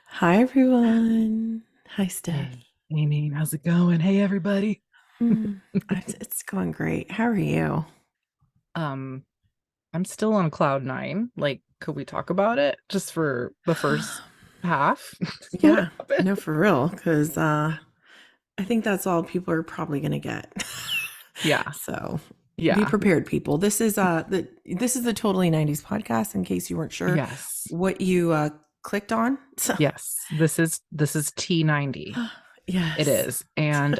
Hi, everyone. Hi, Steph. Hey, Amy, how's it going? Hey, everybody. Mm, it's going great. How are you? Um, I'm still on cloud nine. Like, could we talk about it just for the first half? What Yeah, happened? no, for real, because I think that's all people are probably gonna get. Yeah, So be yeah, prepared, people. This is the Totally 90s podcast, in case you weren't sure yes, what you clicked on. So yes. This is T90. It yes. is. And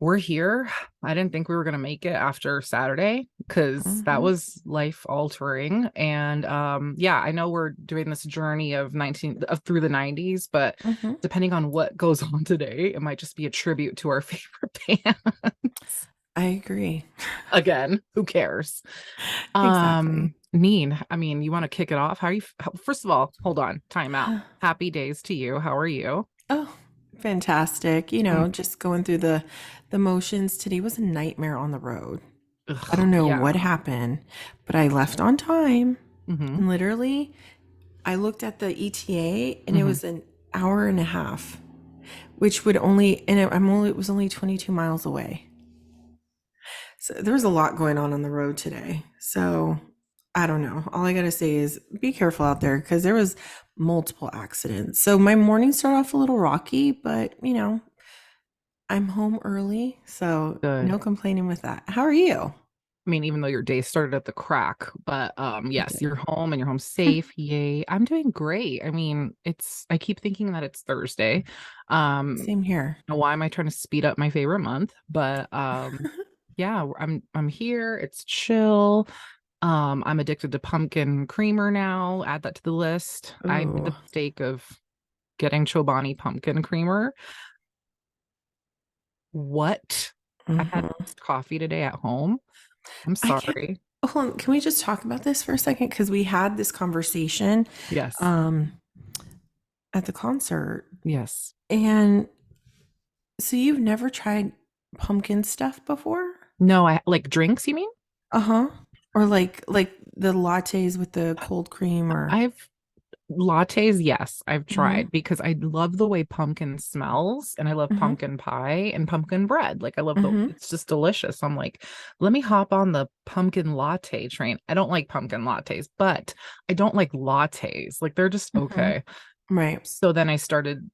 we're here. I didn't think we were gonna make it after Saturday because that Hmm. was life altering. And yeah, I know we're doing this journey of 19 of through the 90s, but Hmm. depending on what goes on today, it might just be a tribute to our favorite bands. I agree. Again, who cares? Exactly. Neen, I mean, you want to kick it off? How are you? First of all, hold on, time out. Happy days to you. How are you? Oh, fantastic. Mm, Just going through the motions. Today was a nightmare on the road. I ugh, don't know yeah. what happened, but I left on time. Mm-hmm. And literally, I looked at the ETA and it Mm-hmm. was an hour and a half, which would only, and it was only 22 miles away. So there was a lot going on the road today. So I don't know. All I got to say is be careful out there because there was multiple accidents. So my morning started off a little rocky, but I'm home early, so Good. no complaining with that. How are you? I mean, even though your day started at the crack, but It yes, did. you're home and you're home safe. Yay. I'm doing great. I mean, I keep thinking that it's Thursday. Same here. Why am I trying to speed up my favorite month? But yeah, I'm here. It's chill. I'm addicted to pumpkin creamer now. Add that to the list. I made Oh, the mistake of getting Chobani pumpkin creamer. What? I had hmm. coffee today at home. I'm I can't. sorry. Hold on, can we just talk about this for a second? Because we had this conversation Yes. um, at the concert, Yes. and so you've never tried pumpkin stuff before? No, I like drinks, you mean? Uh huh. Or like the lattes with the cold cream, or I've lattes, yes, I've hmm. tried because I love the way pumpkin smells and I love Hmm. pumpkin pie and pumpkin bread. Like I love Hmm. it's just delicious. I'm like, let me hop on the pumpkin latte train. I don't like pumpkin lattes, but I don't like lattes. Like they're just Hmm. okay. Right. So then I started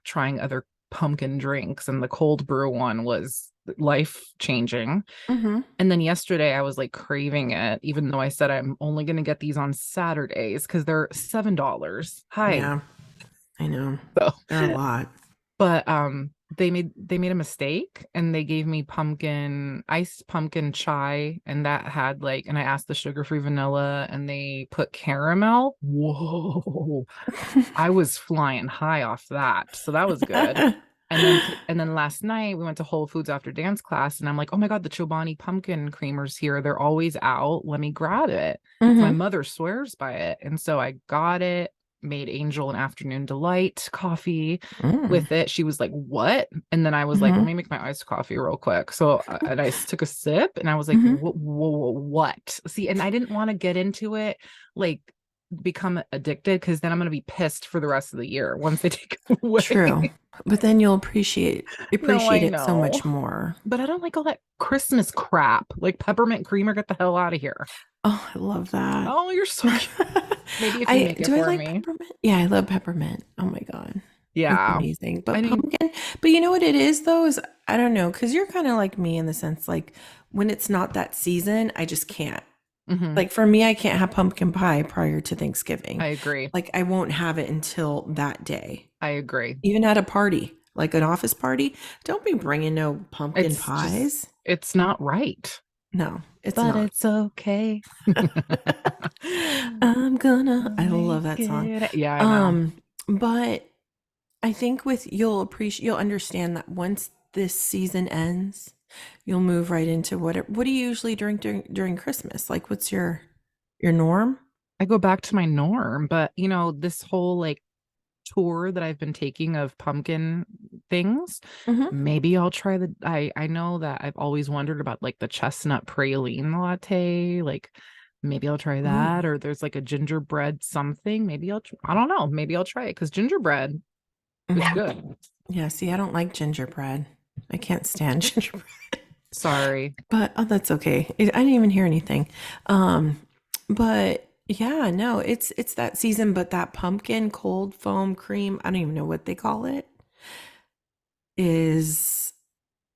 trying other pumpkin drinks and the cold brew one was life changing. Hmm. And then yesterday I was like craving it, even though I said I'm only going to get these on Saturdays because they're $7. Hi. Yeah, I know. So, They're a lot. but they made a mistake and they gave me pumpkin iced pumpkin chai and that had like and I asked the sugar-free vanilla and they put caramel. Whoa. I was flying high off that. So that was good. And then last night we went to Whole Foods after dance class and I'm like, "Oh my God, the Chobani pumpkin creamer's here. They're always out. Let me grab it." So my Hmm. mother swears by it. And so I got it, made Angel an afternoon delight coffee Mm. with it. She was like, "What?" And then I was like, "Let Hmm. me make my iced coffee real quick." So and I took a sip and I was like, Hmm. What?" See, and I didn't want to get into it like become addicted because then I'm going to be pissed for the rest of the year once they take it True. away. But then you'll appreciate No, appreciate I it so know. much more. But I don't like all that Christmas crap. Like peppermint creamer, get the hell out of here. Oh, I love that. Oh, you're so cute. Maybe if you I make it do I for like me. peppermint? Yeah, I love peppermint. Oh my God. It's Yeah. amazing. I But mean, pumpkin, but you know what it is though, is I don't know, because you're kind of like me in the sense like when it's not that season, I just can't. mhm, Like for me, I can't have pumpkin pie prior to I Thanksgiving. agree. Like I won't have it until that day. I agree. Even at a party, like an office party, don't be bringing no pumpkin It's just, pies. it's not right. No, it's But not. it's okay. I love Make that song. it. Yeah, I know. Um, but I think with you'll understand that once this season ends, you'll move right into what do you usually drink during Christmas? Like what's your norm? I go back to my norm, but this whole like tour that I've been taking of pumpkin things, Hmm. maybe I'll try I know that I've always wondered about like the chestnut praline latte. Like maybe I'll try Ooh. that. Or there's like a gingerbread something. Maybe I don't know. Maybe I'll try it because gingerbread is good. Yeah, see, I don't like gingerbread. I can't stand gingerbread. Sorry. But oh, that's okay. I didn't even hear anything. Um, but yeah, no, it's that season, but that pumpkin cold foam cream, I don't even know what they call it, is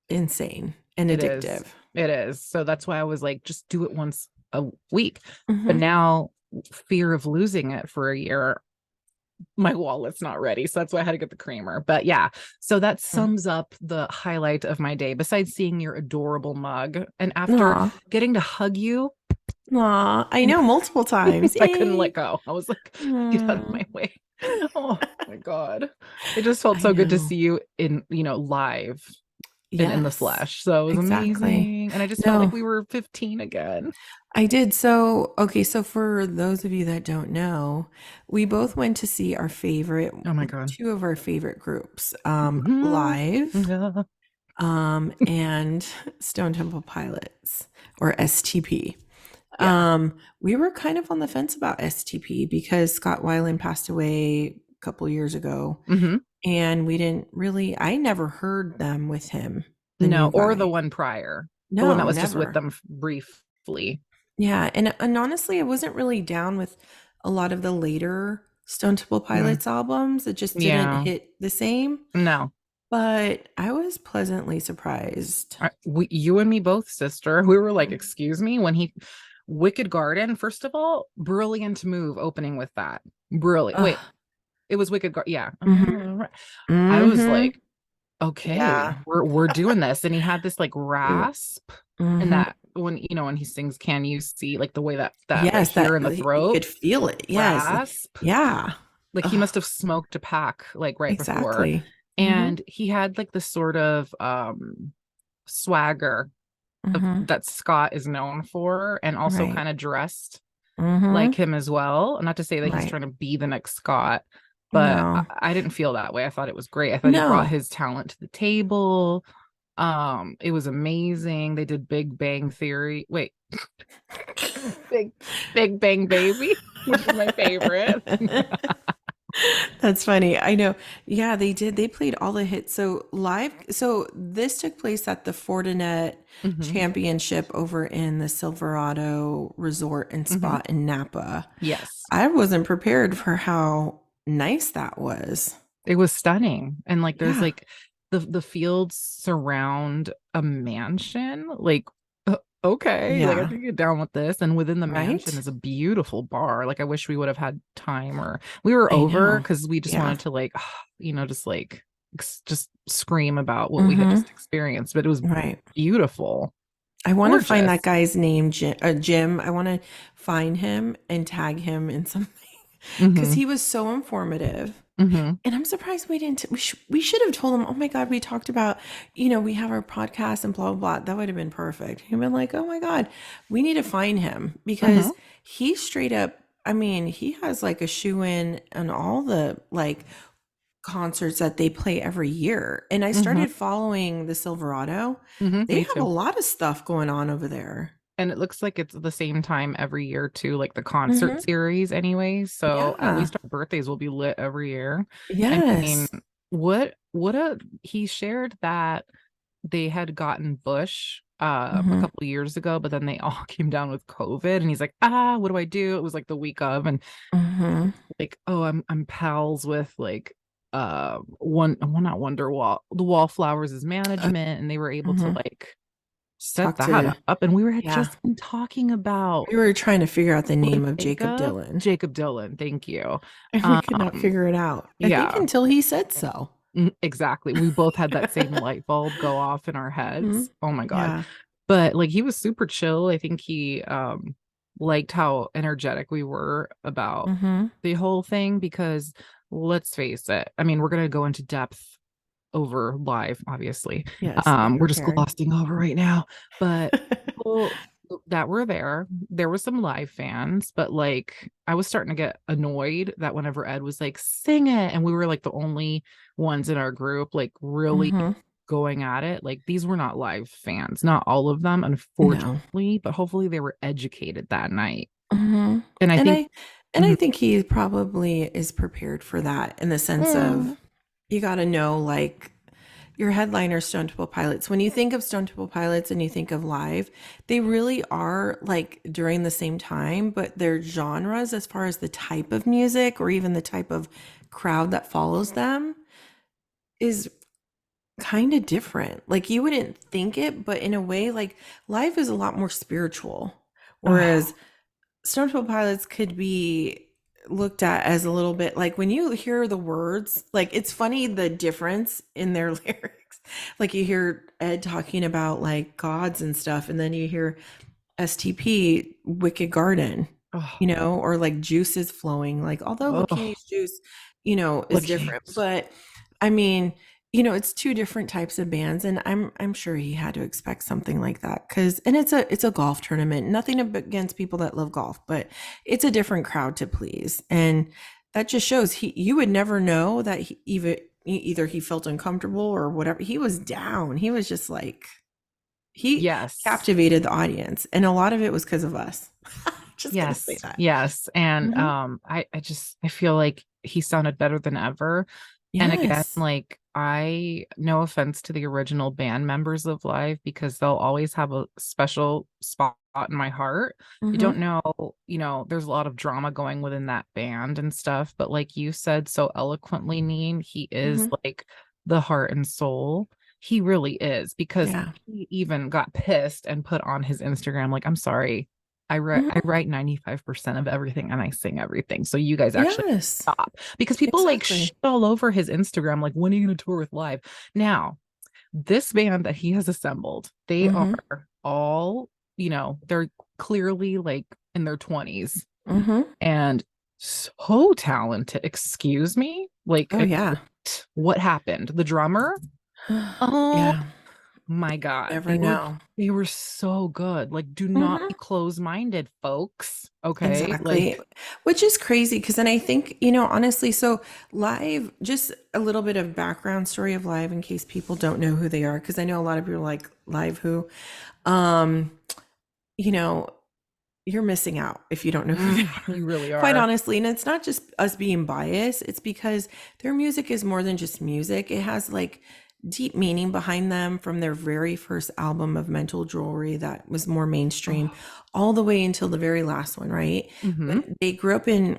insane and It is. addictive. It is. So that's why I was like, just do it once a week. But Hmm. now, fear of losing it for a year, my wallet's not ready. So that's why I had to get the creamer. But yeah, so that sums up the highlight of my day, besides seeing your adorable mug. And after Aw, getting to hug you, aw, I know multiple times. I couldn't Yay. let go. I was like, get out of Mm, my way. Oh my God. It just felt I so good to know. see you in, live and in the Yes, flesh. So it was exactly. amazing. And I just felt like No, we were 15 again. I did. So, okay, so for those of you that don't know, we both went to see our favorite, Oh my God. two of our favorite groups, Mhm. live, Yeah. and Stone Temple Pilots or STP. Yeah. We were kind of on the fence about STP because Scott Weiland passed away a couple years ago, Hmm. and we didn't really, I never heard them with him, the No, new or the guy. one prior, the one that No, was just with never. them briefly. Yeah, and honestly, I wasn't really down with a lot of the later Stone Temple Mm, Pilots albums. It just didn't yeah. hit the same, No. but I was pleasantly surprised. You and me both, sister. We were like, excuse me, when he Wicked Garden, first of all, brilliant move opening with that. Brilliant. Wait, Ugh. it was Wicked Garden. Yeah. Mhm. I was Mhm. like, okay, Yeah. we're doing this. And he had this like It rasp, and Mhm. that when when he sings Can You See, like the way that right Yes, here that in the you throat, could feel it. Yes. rasp. Yeah. Like he must Ugh, have smoked a pack like right before. exactly. Mhm. And he had like the sort of swagger Mhm. that Scott is known for, and also Right. kind of dressed like Mhm. him as well. Not to say that he's Right. trying to be the next Scott, but No. I didn't feel that way. I thought it was great. I thought he brought No. his talent to the table. It was amazing. They did Big Bang Theory. Wait, Big Big Bang Baby, which is my favorite. That's funny. I know. Yeah, they did. They played all the hits. So live. So this took place at the Fortinet Hmm. Championship over in the Silverado Resort and Hmm. Spa in Napa. Yes. I wasn't prepared for how nice that was. It was stunning. And like there's Yeah. like the fields surround a mansion. Like okay, like I Yeah. can get down with this. And within the mansion Right? is a beautiful bar. Like I wish we would have had time, or we were I over know. because we just Yeah. wanted to like just like just scream about what we had Mm-hmm. just experienced. But it was Right. beautiful, I want to find that gorgeous. guy's name, Jim. I want to find him and tag him in something because Hmm. he was so informative. Hmm. And I'm surprised we didn't. We should have told him. Oh my God, we talked about. We have our podcast and blah blah blah. That would have been perfect. He'd been like, oh my God, we need to find him Hmm. because he straight up. I mean, he has like a shoe in on all the like concerts that they play every year. And I Hmm. started following the Silverado. Hmm. They Me have a too. lot of stuff going on over there. And it looks like it's the same time every year too, like the concert Hmm. series anyway. So at Yeah. least our birthdays will be lit every year. I mean, Yes. what a he shared that they had gotten Bush a Hmm. couple years ago, but then they all came down with COVID, and he's like, what do I do? It was like the week of, and Hmm. like, oh, I'm pals with like one well, not Wonderwall, the Wallflowers' Uh, management, and they were able to hmm. like set Talk that to, up. And we were yeah. just talking about We were trying to figure out the name of Jacob Jacob, Dylan, Jacob Dylan. Thank you. and we could not Um, figure it out. I think yeah, until he said so. exactly. We both had that same light bulb go off in our Hmm. heads. Oh my God. Yeah. But like he was super chill. I think he liked how energetic we were about Hmm. the whole thing because let's face it. I mean, we're gonna go into depth over live, obviously. Yes, be We're just prepared. glossing over right now, but people that were there was some live fans, but like I was starting to get annoyed that whenever Ed was like, sing it, and we were like the only ones in our group, like really Hmm. going at it. Like these were not live fans, not all of them, No. unfortunately, but hopefully they were educated that night. Mhm. And I And think, I mhm. think he probably is prepared for that in the sense of Mm. you got to know like your headliner Stone Temple Pilots. When you think of Stone Temple Pilots and you think of live, they really are like during the same time, but their genres as far as the type of music or even the type of crowd that follows them is kind of different. Like you wouldn't think it, but in a way like live is a lot more spiritual. Oh, Whereas Stone Temple Pilots could be looked at as a little bit like when you hear the words, like it's funny the difference in their lyrics. Like you hear Ed talking about like gods and stuff, and then you hear STP, Wicked Garden, oh, you know, or like juice is flowing. Like, although oh, Lakini's juice, you know, is different, Lakees. but I mean, you know, it's two different types of bands, and I'm sure he had to expect something like that because, and it's a golf tournament. Nothing against people that love golf, but it's a different crowd to please, and that just shows he. You would never know that he even either he felt uncomfortable or whatever. He was down. He was just like he Yes. captivated the audience, and a lot of it was because of us. Just gonna say Yes, that. yes. And Hmm. I feel like he sounded better than ever. And again, Yes. like I no offense to the original band members of Live because they'll always have a special spot in my heart. I don't Hmm. know, there's a lot of drama going within that band and stuff, but like you said so eloquently, Neen, he is Hmm. like the heart and soul. He really is because Yeah. he even got pissed and put on his Instagram like, I'm sorry. I Hmm. write 95% of everything and I sing everything. So you guys actually Yes. stop because people like Exactly. shit all over his Instagram, like, when are you going to tour with Live? Now, this band that he has assembled, they are Hmm. all, they're clearly like in their 20s Hmm. and so talented. Excuse me? Like, Oh yeah. what happened? The drummer? Oh Yeah. my God. Never They know. were so good. Like, do not Hmm. be close-minded, folks. Okay. Exactly. Like, Which is crazy because then I think, you know, honestly, so live, just a little bit of background story of live in case people don't know who they are, because I know a lot of people are like live who. Um, you know, you're missing out if you don't know who they are, you really quite are. honestly. And it's not just us being biased, it's because their music is more than just music. It has like deep meaning behind them from their very first album of Mental Jewelry that was more mainstream Oh, all the way until the very last one, right? But mm-hmm. they grew up in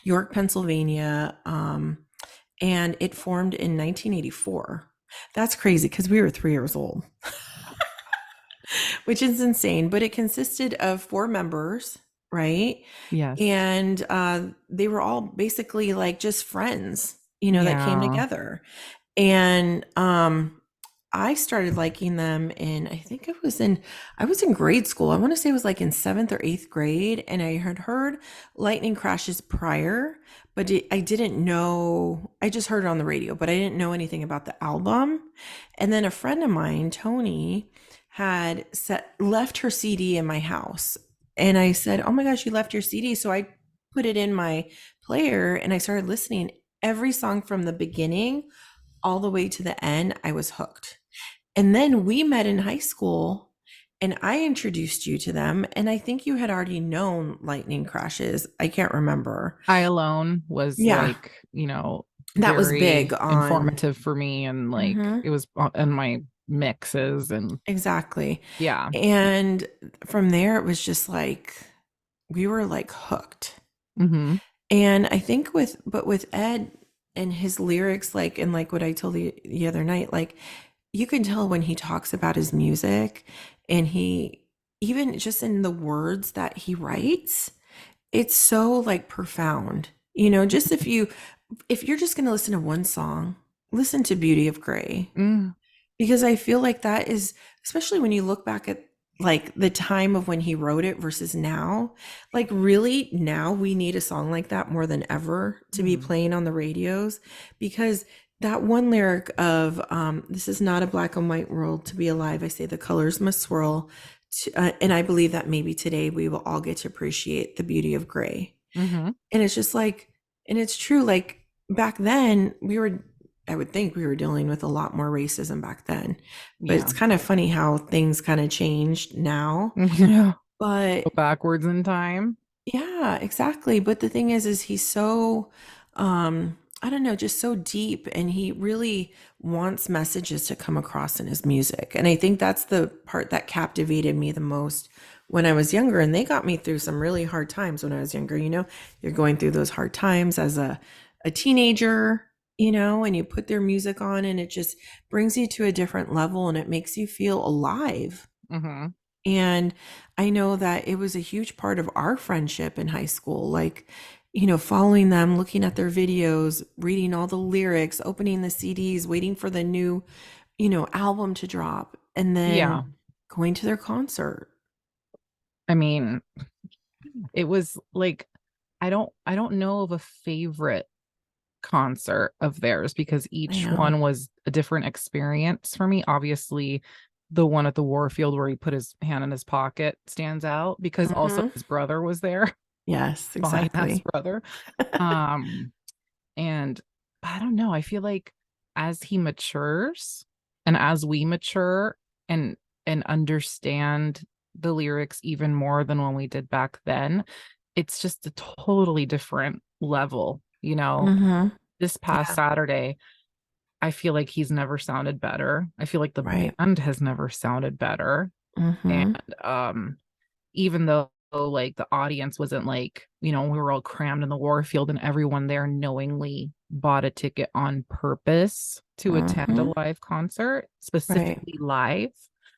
York, Pennsylvania, and it formed in 1984. That's crazy because we were 3 years old, which is insane. But it consisted of four members, right? Yes. And they were all basically like just friends, you know, that came Yeah. together. And I started liking them in, I think it was in, I was in grade school. I want to say it was like in seventh or eighth grade. And I had heard Lightning Crashes prior, but I didn't know, I just heard it on the radio, but I didn't know anything about the album. And then a friend of mine, Tony, had left her CD in my house. And I said, "Oh my gosh, you left your CD." So I put it in my player and I started listening every song from the beginning all the way to the end. I was hooked. And then we met in high school and I introduced you to them. And I think you had already known Lightning Crashes. I can't remember. I Alone was Yeah, like, that was big very on. informative for me and like Mhm, it was in my mixes and exactly. yeah. And from there, it was just like, we were like hooked. Mm-hmm. And I think but with Ed and his lyrics, like, and like what I told you the other night, like, you can tell when he talks about his music and he, even just in the words that he writes, it's so like profound. You know, just if you're just going to listen to one song, listen to Beauty of Grey, Mm, because I feel like that is, especially when you look back at like the time of when he wrote it versus now, like really now we need a song like that more than ever to be mm, playing on the radios, because that one lyric of this is not a black and white world to be alive. I say the colors must swirl. And I believe that maybe today we will all get to appreciate the beauty of gray. mm-hmm. And it's just like, and it's true, like back then we were I would think we were dealing with a lot more racism back then. But Yeah. it's kind of funny how things kind of changed now. Yeah. But Go backwards in time. yeah, exactly. But the thing is he's so, I don't know, just so deep, and he really wants messages to come across in his music. And I think that's the part that captivated me the most when I was younger. And they got me through some really hard times when I was younger. You're going through those hard times as a teenager, and you put their music on and it just brings you to a different level and it makes you feel alive. Hmm. And I know that it was a huge part of our friendship in high school, like, following them, looking at their videos, reading all the lyrics, opening the CDs, waiting for the new, album to drop, and Yeah. then going to their concert. I mean, it was like I don't know of a favorite concert of theirs because I each know. one was a different experience for me. Obviously, the one at the Warfield where he put his hand in his pocket stands out because also Hmm. his brother was there, Yes, fine ass exactly. brother. Um, and I don't know. I feel like as he matures and as we mature and understand the lyrics even more than when we did back then, it's just a totally different level, you know. Hmm. This past Yeah. Saturday, I feel like he's never sounded better. I feel like the Right. band has never sounded better. And Hmm. even though like the audience wasn't like, we were all crammed in the Warfield and everyone there knowingly bought a ticket on purpose to attend a Hmm. live concert, Right. specifically live,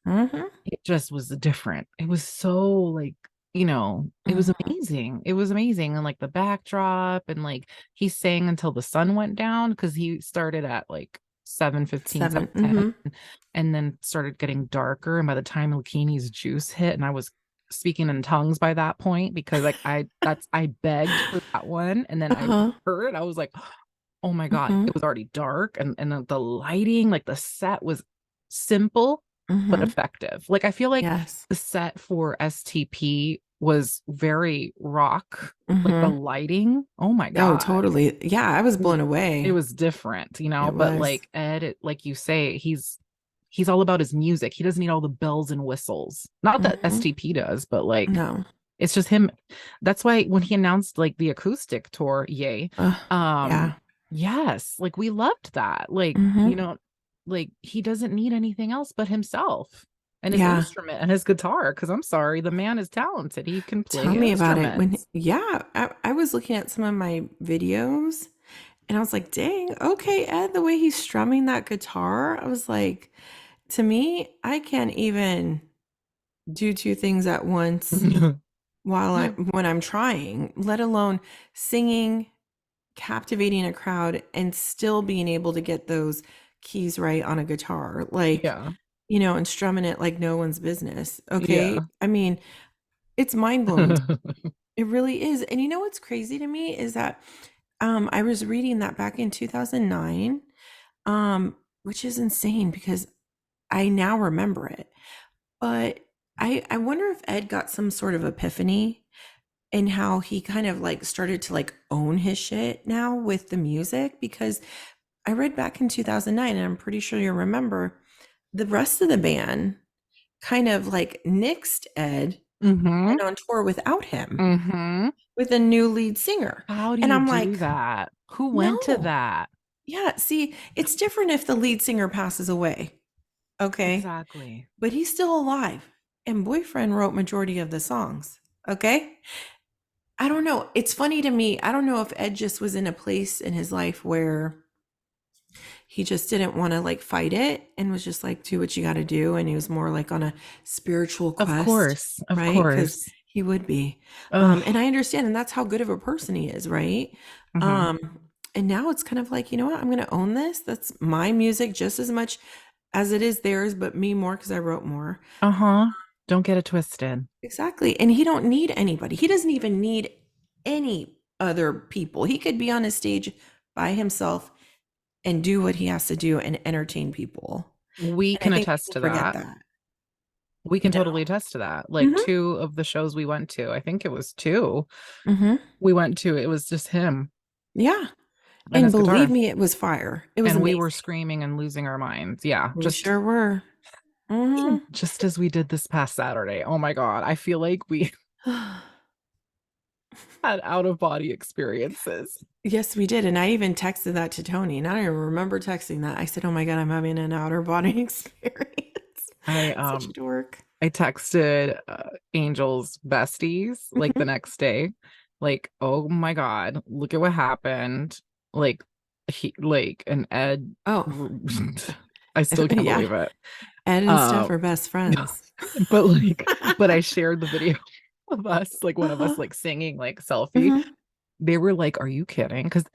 Hmm. it just was different. It was so like, it was Hmm. amazing. It was amazing. And like the backdrop and like he sang until the sun went down because he started at like 7:15, 7. 7:10, Hmm. and then started getting darker. And by the time Lakini's juice hit, and I was speaking in tongues by that point because like I begged for that one. And then I Uh-huh. heard it, I was like, oh my God, Hmm. it was already dark and the lighting, like the set was simple but Hmm. effective. Like I feel like Yes. the set for STP was very rock, like the Hmm. lighting. Oh my Oh, God. totally. Yeah, I was It was blown it away. was different, It but was. like like you say, he's all about his music. He doesn't need all the bells and whistles. Not that Hmm. STP does, but like No. it's just him. That's why when he announced like the acoustic tour, yay. Um, Yeah. yes, like we loved that. Like, Hmm. like he doesn't need anything else but himself and his Yeah. instrument and his guitar. Cause I'm sorry, the man is talented. He can play Tell me about it. instruments. Yeah, I was looking at some of my videos and I was like, dang, okay, Ed, the way he's strumming that guitar, I was like, to me, I can't even do two things at once when I'm trying, let alone singing, captivating a crowd, and still being able to get those keys right on a guitar, like, Yeah. and strumming it like no one's business. Okay. Yeah. I mean, it's mind blowing. It really is. And you know what's crazy to me is that I was reading that back in 2009, which is insane because I now remember it. But I wonder if Ed got some sort of epiphany and how he kind of like started to like own his shit now with the music, because I read back in 2009, and I'm pretty sure you remember, the rest of the band kind of like nixed Ed, Mm-hmm. went on tour without him Mm-hmm. with a new lead singer. How do And you I'm do like, that? Who went to no. that? Yeah, see, it's different if the lead singer passes away. Okay? Exactly. But he's still alive, and Boyfriend wrote majority of the songs. Okay? I don't know. It's funny to me. I don't know if Ed just was in a place in his life where he just didn't want to like fight it and was just like, do what you got to do. And he was more like on a spiritual Of quest, course. Of right? Because course. he would be. And Ugh. I understand. And that's how good of a person he is, right? Mm-hmm. Um, and now it's kind of like, you know what? I'm going to own this. That's my music just as much as it is theirs, but me more because I wrote more. Uh-huh. Don't get it twisted. Exactly. And he don't need anybody. He doesn't even need any other people. He could be on a stage by himself and do what he has to do and entertain people. We And I can think attest people to forget that. that, We you can totally attest to that. know? Like two of the shows we went to, I think it was two Hmm. we went to, it was just him. Yeah. and And his believe guitar. me, it was fire. It was And we were amazing. screaming and losing our minds. Yeah, We sure were. Hmm. just as we did this past Saturday. Oh my God. I feel like we had out of body experiences. Yes, we did. And I even texted that to Tony. And I don't even remember texting that. I said, "Oh my God, I'm having an outer body experience." I Such a um dork. I texted Angel's besties like the Hmm. next day, like, oh my God, look at what happened. Like he like and Ed Oh, I still can't yeah. believe it. Ed and Steph Um are best friends. but like but I shared the video of us, like one of us Uh-huh. like singing like selfie. Hmm. They were like, "Are you kidding?" Because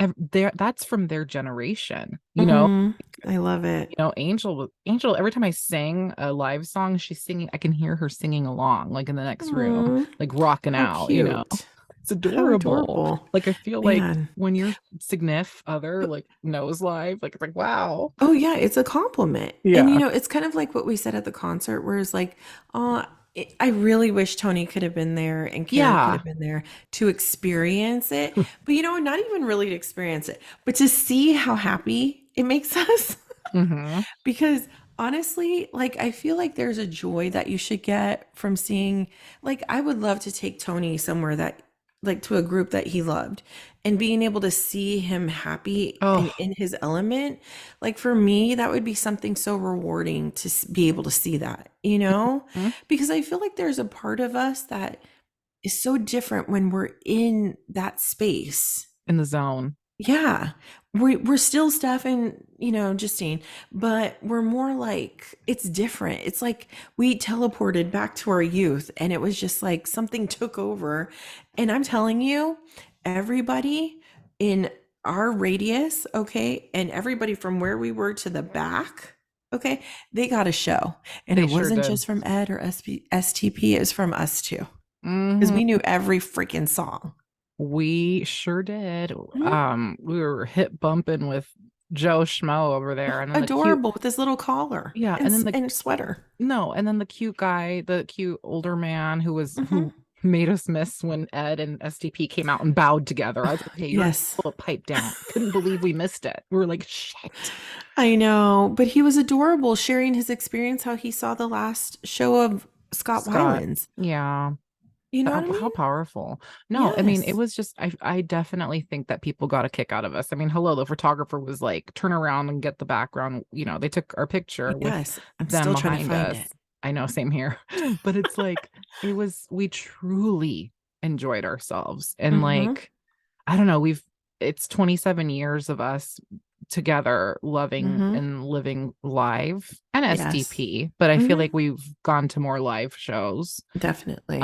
that's from their generation, you know. Hmm. I love it. Angel. Every time I sing a live song, she's singing. I can hear her singing along, like in the next room, Mm, like rocking how out. You know, cute. it's How adorable. adorable. Like I feel like Man. when your significant other like knows live, like it's like wow. Oh yeah, it's a compliment. And Yeah, it's kind of like what we said at the concert where it's like, oh, I really wish Tony could have been there and Kara could yeah. have been there to experience it. But not even really to experience it, but to see how happy it makes us. Hmm. Because honestly, like I feel like there's a joy that you should get from seeing, like I would love to take Tony somewhere that, like, to a group that he loved, and being able to see him happy and Oh, in his element. Like for me, that would be something so rewarding to be able to see that, mhm. because I feel like there's a part of us that is so different when we're in that space. In the zone. Yeah. We're still Steph and, Justine, but we're more like it's different. It's like we teleported back to our youth and it was just like something took over. And I'm telling you, everybody in our radius, okay, and everybody from where we were to the back, okay, they got a show. And They it sure wasn't did. just from Ed or STP, it was from us too. Because Hmm. we knew every freaking song. We sure did. Mhm. We were hip bumping with Joe Schmo over there, and then the cute, Adorable with this little collar yeah, and and then the and sweater. no, and then the cute guy, the cute older man Hmm. who made us miss when Ed and STP came out and bowed together. I was like, okay, you're gonna Yes, pull a pipe down. Couldn't believe we missed it. We were like, shit. I know, but he was adorable, sharing his experience how he saw the last show of Scott Scott, Weiland's. yeah. You know what I How mean? powerful. No, I mean, it Yes, was just I definitely think that people got a kick out of us. I mean, hello, the photographer was like, turn around and get the background. They took our picture with yes. I'm them still trying to behind find it. us. I know, same here. But it's like we truly enjoyed ourselves. And Mm-hmm. like, I don't know, it's 27 years of us together loving Mm-hmm. and living live and Yes. STP, but I feel Mm-hmm. like we've gone to more live shows. Definitely.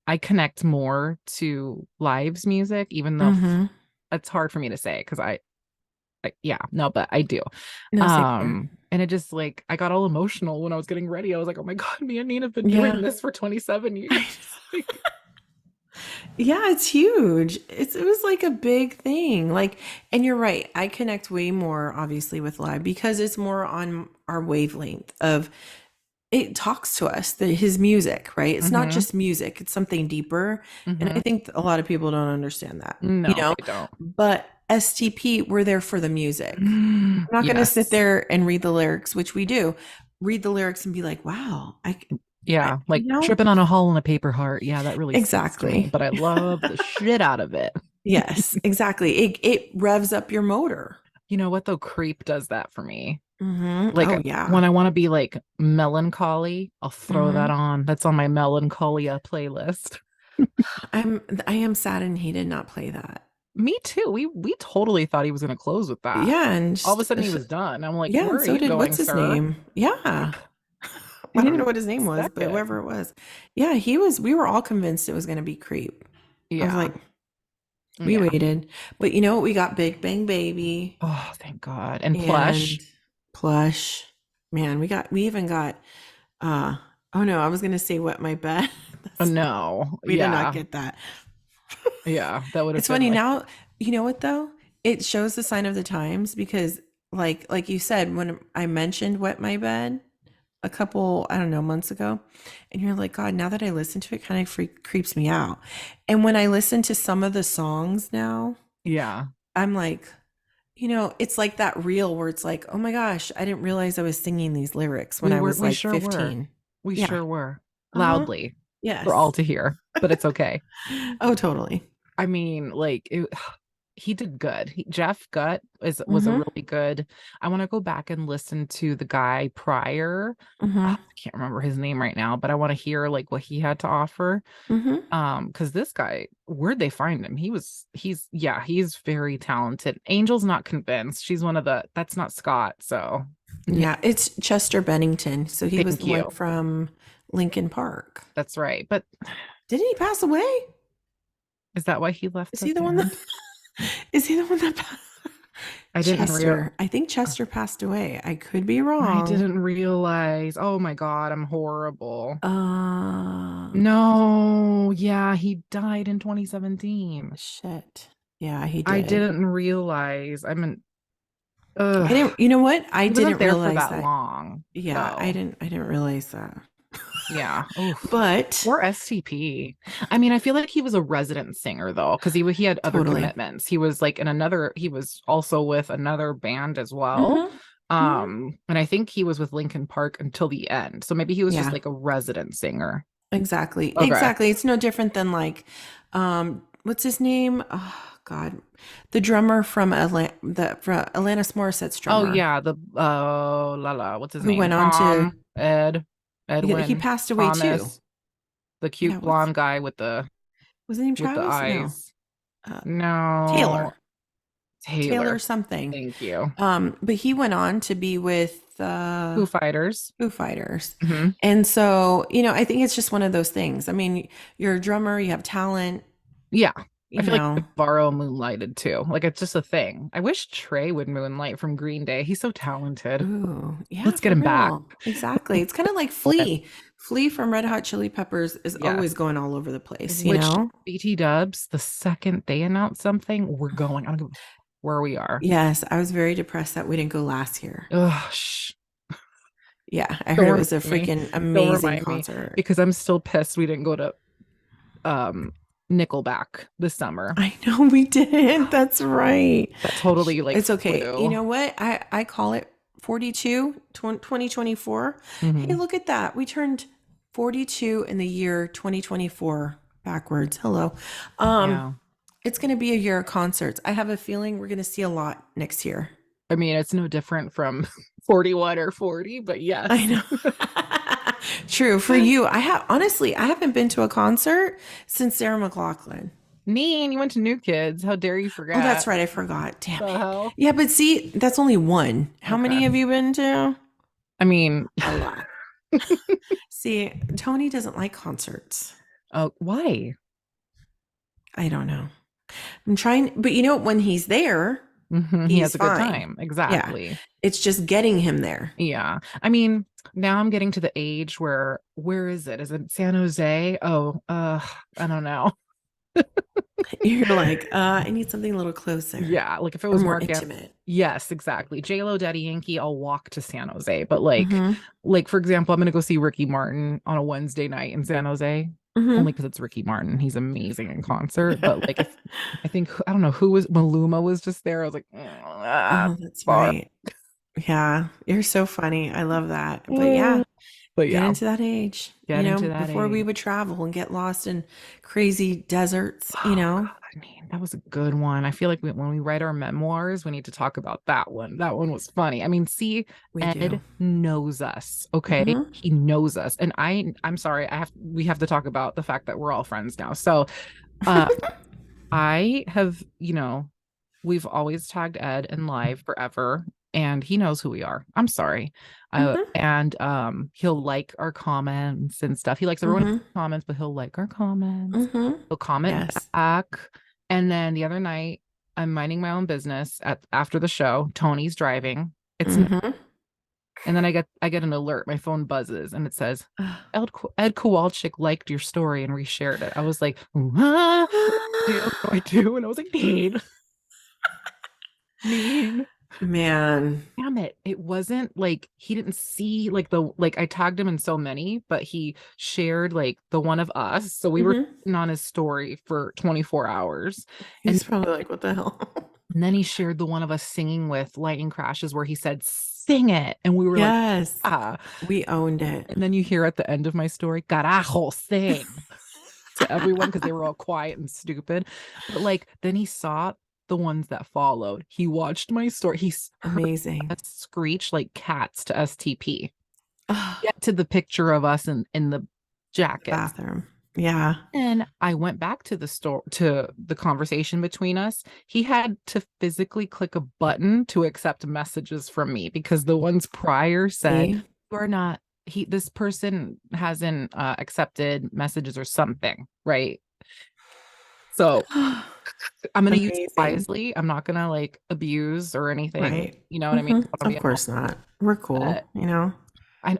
I connect more to lives music, even though Mm-hmm. it's hard for me to say because yeah, no, but I do. No, same here. And it just like I got all emotional when I was getting ready. I was like, oh my God, me and Nina have been doing Yeah. this for 27 years. Like, Yeah, it's huge. It was like a big thing. Like, and you're right. I connect way more obviously with live because it's more on our wavelength of it talks to us, his music, right? It's not mm-hmm, just music, it's something deeper. And I mm-hmm. think a lot of people don't understand that, No, they don't. But STP, we're there for the music. I'm not going to sit Yes. there and read the lyrics, which we do. Read the lyrics and be like, wow, I Yeah, like tripping on a hole in a paper heart. Yeah, that really speaks to me, exactly. but I love the shit out of it. Yes, exactly. It revs up your motor. You know what though? Creep does that for me. Like Oh yeah. when I want to be like melancholy, I'll throw that Hmm. on. That's on my melancholia playlist. I am saddened he did not play that. Me too. We totally thought he was going to close with that. Yeah, and All of a sudden he was done. I'm like, yeah, where and are so you did going, what's his sir? name? Yeah. He I don't know didn't what his name was, say but it. whoever it was. Yeah, he was we were all convinced it was going to be Creep. I was Yeah. like, we Yeah. waited. But we got Big Bang Baby Oh, thank God. And and Plush. Plush. Man, we even got uh oh no, I was going to say Wet My Bed. Oh That's not, no. we did not Yeah. get that. Yeah. That would have It's been funny like, now, you know what though? It shows the sign of the times because like you said when I mentioned Wet My Bed a couple, I don't know, months ago, and you're like, God, now that I listen to it kind of creeps me out. And when I listen to some of the songs now, yeah. I'm like, It's like that reel where it's like, oh my gosh, I didn't realize I was singing these lyrics when We I were, was we like sure were. 15. We Yeah. sure were. Uh-huh. Loudly for all Yes. to hear, but it's okay. Oh, totally. I mean, like he did good. Jeff Gutt was a Mm-hmm. really good. I want to go back and listen to the guy prior. Mm-hmm. I can't remember his name right now, but I want to hear like what he had to offer. Mm-hmm. Because this guy, where'd they find him? He's very talented. Angel's not convinced. She's one of the that's not Scott, so no, Yeah, it's Chester Bennington. So he was thank the one you. from Lincoln Park. That's right. But Didn't he pass away? is that why he left Is the he the one that band? is he the one that I didn't real Chester? I think Chester passed away. I could be I wrong. didn't realize. Oh my God, I'm horrible. Uh, No, yeah, he died in 2017. shit. Yeah, he I did. didn't realize. I Ugh. didn't, you know what? I He wasn't didn't there for realize that that. long, Yeah, though. I didn't realize that. Yeah. Oof. But Or STP. I mean, I feel like he was a resident singer though, because he had other totally. commitments. He was like in another. He was also with another band as well. Mm-hmm. Hmm. And I think he was with Linkin Park until the end. So maybe he was just Yeah, like a resident singer. exactly. Okay. Exactly. It's no different than like, what's his name? Oh God, the drummer from Alanis Morissette's Oh drummer yeah, the la la, what's his who name? went on to, yeah, he Edwin, passed away too. Thomas, the Yeah, cute blonde guy with the was his name Travis? No, eyes. uh, No, Taylor. Taylor Taylor. something. Thank you. But he went on to be with Foo Fighters. Foo Fighters. Hmm. And so, I think it's just one of those things. I mean, you're a drummer, you have talent, Yeah. I you feel like know. Navarro moonlighted too. Like it's just a thing. I wish Trey would moonlight from Green Day. He's so talented. Ooh, yeah, Let's get for him back. real. Exactly. It's kind of like Flea. Flea from Red Hot Chili Peppers is always Yes. going all over the place, you Which know? BT dubs, the second they announce something, we're going. I don't give a where we are. Yes, I was very depressed that we didn't go last year. Ugh, shh. Yeah, I heard Don't it remind was a me. freaking Don't amazing remind me concert. because I'm still pissed we didn't go to um Nickelback this summer. I know we didn't. That's right. That totally like It's okay. You flew. know what? I call it 42, 2024. Hey, Hmm. look at that. We turned 42 in the year 2024 backwards. Hello. Um, Yeah. it's going to be a year of concerts. I have a feeling we're going to see a lot next year. I mean, it's no different from 41 or 40, but I yes. know. True. For you, I haven't been to a concert since Sarah McLachlan. Neen, you went to New Kids. How dare you Oh, that's forget? right. I forgot. Damn The it. hell? Yeah, but see, that's only one. How Okay. many have you been to? I mean, A lot. See, Tony doesn't like concerts. oh, why? I don't know. I'm trying, but when he's there, He he's has a good fine. time. Yeah. Exactly. It's just getting him there. Yeah. I mean, now I'm getting to the age where is it? Is it San Jose? Oh, I don't know. You're like, I need something a little closer Yeah, like if it or was more Mark intimate. yes, exactly. J-Lo, Daddy Yankee, I'll walk to San Jose. But Mm-hmm. like for example, I'm gonna go see Ricky Martin on a Wednesday night in San Jose. Only Mm-hmm. because it's Ricky Martin. He's amazing in concert. But like if I think I don't know who was Maluma was just there. I was like, Oh, that's far. right. Yeah. You're so funny. I love that. But Mm. yeah, But get yeah, into that age, get into that before we age. would travel and get lost in crazy deserts. Oh God, I mean, that was a good one. I feel like when we write our memoirs, we need to talk about that one. That one was funny. I mean, see, We do. Ed knows us, okay? Mm-hmm. He knows us. And I'm sorry, we have to talk about the fact that we're all friends now. So, uh I have, we've always tagged Ed in live forever, and he knows who we are. I'm sorry. Mm-hmm. And he'll like our comments and stuff. He likes everyone else's Mm-hmm. comments, but he'll like our comments. Mm-hmm. He'll comment Yes. back. And then the other night, I'm minding my own business after the show. Tony's driving. Mm-hmm. And then I get an alert. My phone buzzes and it says, Ed Kowalczyk liked your story and reshared it. I was like, what do I do? And I was like, Need. Man. Damn it. It wasn't like he didn't see like I tagged him in so many, but he shared like the one of us. So we were Mm-hmm. sitting on his story for 24 hours. And He's probably like, what the hell? And then he shared the one of us singing with Lightning Crashes where he said, sing it. And we were like, Yes. ah. We owned it. And then you hear at the end of my story, carajo, sing to everyone because they were all quiet and stupid. But like, then he saw the ones that followed. He watched my story. Heard Amazing. us screech like cats to STP. Oh, Get to the picture of us in the the jackets. bathroom. Yeah. And I went back to the store to the conversation between us. He had to physically click a button to accept messages from me because the ones prior said, See? "You're not." This person hasn't accepted messages or something, right? So I'm gonna use it Amazing. wisely. I'm not gonna like abuse or anything. Right. You know what I mean? I want to be Of a course not. We're cool, but you know?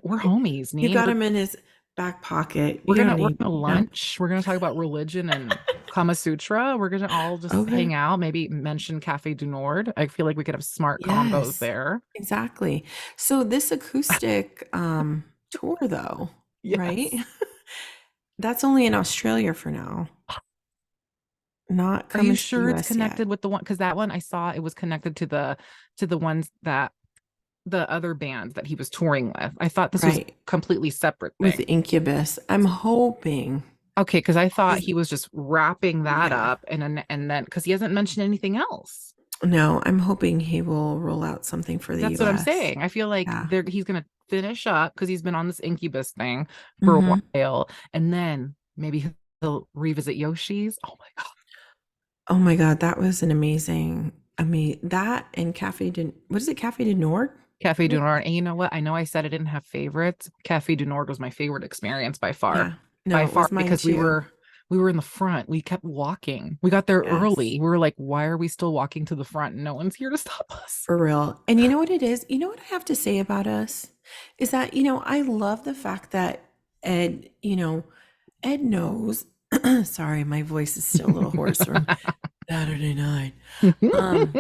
we're homies, You Nee. got him in his back pocket. We're You don't gonna we're need, gonna lunch. We're gonna talk about religion and Kama Sutra. We're gonna all just Okay. hang out, maybe mention Cafe du Nord. I feel like we could have smart combos Yes, there. exactly. So this acoustic tour though, right? Yes. That's only in Australia for now, not Are you coming to the sure it's US yet. connected with the one? Because that one I saw it was connected to the ones that the other bands that he was touring with. I thought this was a Right. completely separate With thing. Incubus. I'm hoping. Okay, because I thought 'Cause- he was just wrapping that Yeah. up and then because he hasn't mentioned anything else. No, I'm hoping he will roll out something for the That's what I'm US. saying. I feel like Yeah. he's gonna finish up because he's been on this incubus thing for a Hmm. while, and then maybe he'll revisit Yoshi's. Oh my god, Oh my God, that was an amazing, that and Cafe de, what is it? Cafe de Nord? Cafe du Nord. And you know what? I know I said I didn't have favorites. Cafe du Nord was my favorite experience Yeah. No, by it far was mine because too. we were in the front. We kept walking. We got there early. Yes. We were like, why are we still walking to the front? No one's here to stop us. For real. And you know what it is? You know what I have to say about us is that, I love the fact that Ed, Ed knows. Sorry, my voice is still a little hoarse from Saturday night. Um,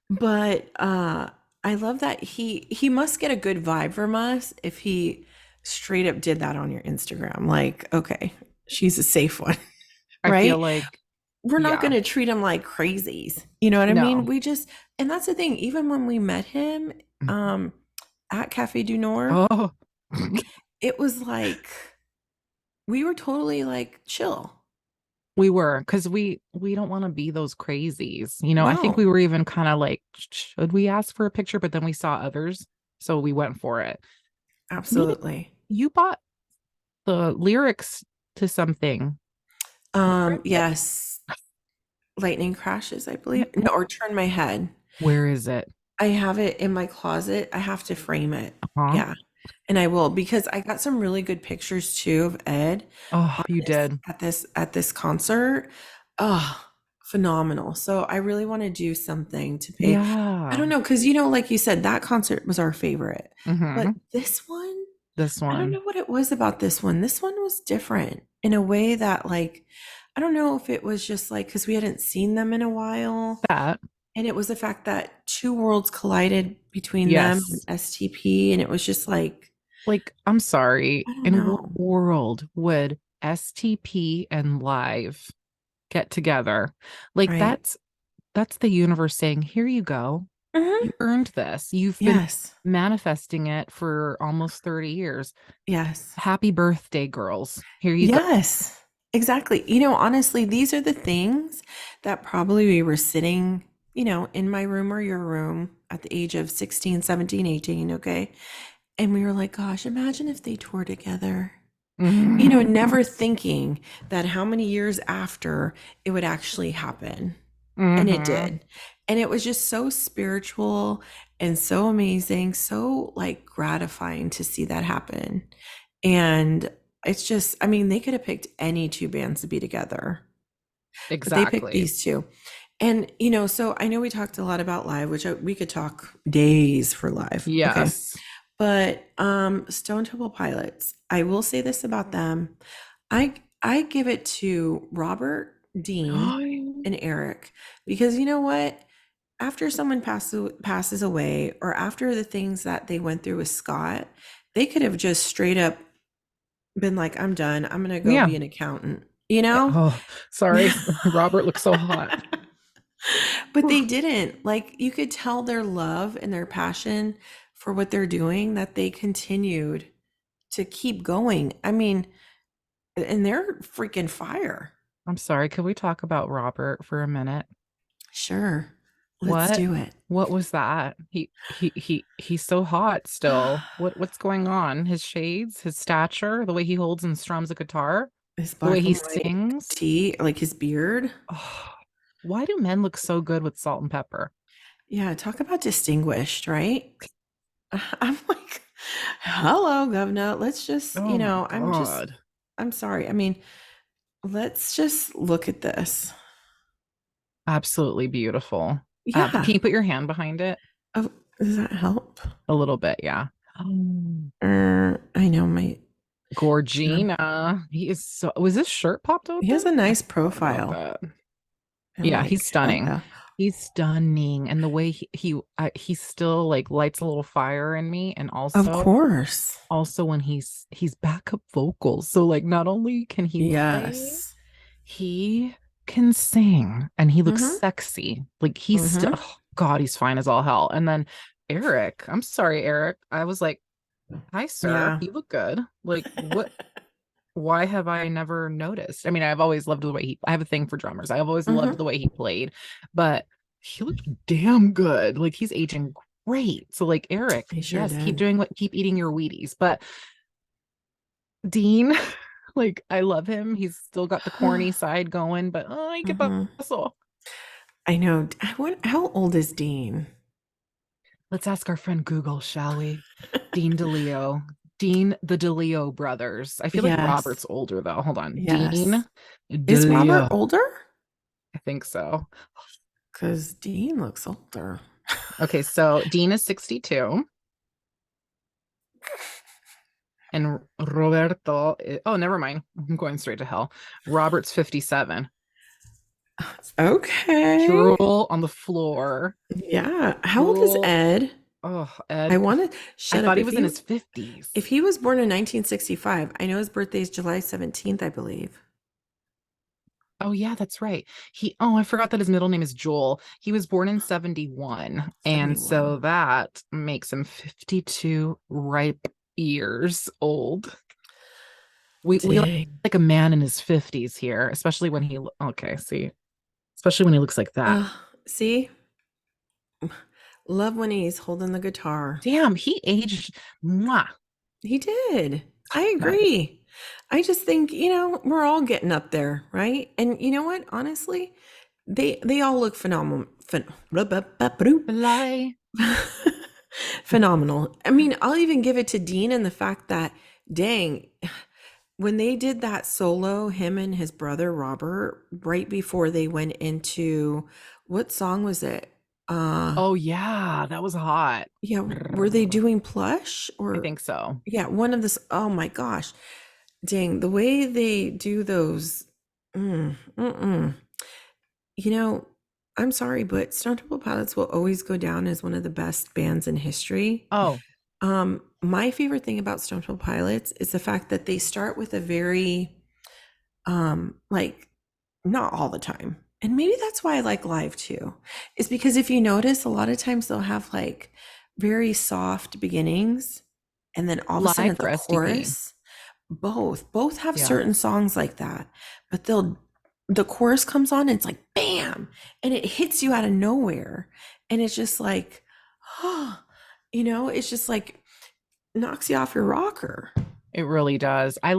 but I love that he must get a good vibe from us if he straight up did that on your Instagram. Like, okay, she's a safe one, I feel right? like, We're not yeah, going to treat him like crazies. You know what I mean? no. We just, and that's the thing, even when we met him um at Cafe du Nord, Oh, it was like we were totally like chill. we were because we don't want to be those crazies. I think we No, were even kind of like, should we ask for a picture? But then we saw others, so we went for it. Me, absolutely. you bought the lyrics to something. Where is it? Yes, lightning crashes, I believe. No, or turn my head. Where is it? I have it in my closet. I have to frame it. Huh? Yeah. And I will because I got some really good pictures too of Ed Oh, on you this did. at this concert. Oh, phenomenal. So I really want to do something to pay. I Yeah. don't know, because like you said, that concert was our favorite. But Hmm. this one, This I don't one. know what it was about this one. This one was different in a way that like I don't know if it was just like because we hadn't seen them in a while. That. And it was the fact that two worlds collided between them and Yes. STP, and it was just like, Like, I'm sorry. I don't In what know. world would STP and Live get together? Like Right. that's the universe saying, "Here you go. Hmm. You earned this. You've been Yes. manifesting it for almost 30 years. Yes. Happy birthday, girls. Here you go." Yes. Exactly. Honestly, these are the things that probably we were sitting, in my room or your room at the age of 16, 17, 18. Okay. And we were like, gosh, imagine if they toured together. Never thinking that how many years after it would actually happen. And it Hmm. did. And it was just so spiritual and so amazing, so like gratifying to see that happen. And it's just, I mean, they could have picked any two bands to be together, but they picked Exactly. these two. And, so I know we talked a lot about live, which we could talk days for live. Okay. Yes. But Stone Temple Pilots, I will say this about them. I give it to Robert, Dean, and Eric because you know what? After someone passes away, or after the things that they went through with Scott, they could have just straight up been like, "I'm done. I'm gonna go Yeah. be an accountant." You Yeah. know? Oh, sorry. Robert looks so hot. But they didn't. Like you could tell their love and their passion for what they're doing that they continued to keep going. I mean, and they're freaking fire. I'm sorry, could we talk about Robert for a minute? Sure. Let's What? do it. What was that? He's so hot still. What's going on? His shades, his stature, the way he holds and strums a guitar, His the way black he and white sings. tee, like his beard. Oh, why do men look so good with salt and pepper? Yeah, talk about distinguished, right? I'm like, hello, governor. Let's just, Oh my I'm God. I'm sorry. I mean, let's just look at this. Absolutely beautiful. Can Yeah. you put your hand behind it Oh, does that help? a little bit? Yeah. Oh, I know my, so Gorgina. He is so. Was his shirt popped he has open? a I nice forgot about profile. that. I'm Yeah, he's like, hell stunning. yeah. He's stunning, and the way he still like lights a little fire in me, and Of also course. when he's backup vocals. So like, not only can he play, Yes. he can sing, and he looks Mm-hmm. sexy. Like he's still, Mm-hmm. oh, God, he's fine as all hell. And then Eric, I'm sorry, Eric. I was like, hi, sir, Yeah. you look good. Like, what? Why have I never noticed? I mean, I've always loved the way I have a thing for drummers. I've always loved Mm-hmm. the way he played, but he looked damn good. Like he's aging great. So like Eric, He sure yes, did. keep eating your Wheaties. But Dean, like I love him. He's still got the corny side going, but I get Mm-hmm. so. I know. How old is Dean? Let's ask our friend Google, shall we? Dean DeLeo. Dean the DeLeo brothers. I feel like Yes. Robert's older though. Hold on. Dean Yes. Is Robert DeLeo. older? I think so. Because Dean looks older. Okay, so Dean is 62 and Roberto oh, never mind. I'm going straight to hell. Robert's 57. Okay. Drool on the floor. Yeah. How old is Drool. Ed? Oh, I Ed. want to I shut up. thought he was in his 50s. If he was born in 1965, I know his birthday is July 17th, I believe. Oh yeah, that's right. I forgot that his middle name is Joel. He was born in 71, and 71. so that makes him 52 ripe years old. We Dang. like a man in his 50s here, especially when okay, see. Especially when he looks like that. Uh, see? Love when he's holding the guitar. Damn, he aged. Mwah. He did. I That agree. I just think, we're all getting up there, right? And you know what? Honestly, they all look phenomenal. lie. Phenomenal. I mean, I'll even give it to Dean and the fact that, dang, when they did that solo, him and his brother Robert, right before they went into what song was it? Oh yeah, that was hot. Yeah, were they doing Plush I or think so. yeah, one of this? Oh my gosh, dang, the way they do those. Mm, mm-mm. You know, I'm sorry, but Stone Temple Pilots will always go down as one of the best bands in history. Oh, My favorite thing about Stone Temple Pilots is the fact that they start with a very, like, not all the time. And maybe that's why I like live too, is because if you notice, a lot of times they'll have like very soft beginnings, and then all of a sudden live at or the SDP. chorus, both have Yeah, certain songs like that, but the chorus comes on and it's like bam, and it hits you out of nowhere, and it's just like, oh, it's just like knocks you off your rocker. it really does. I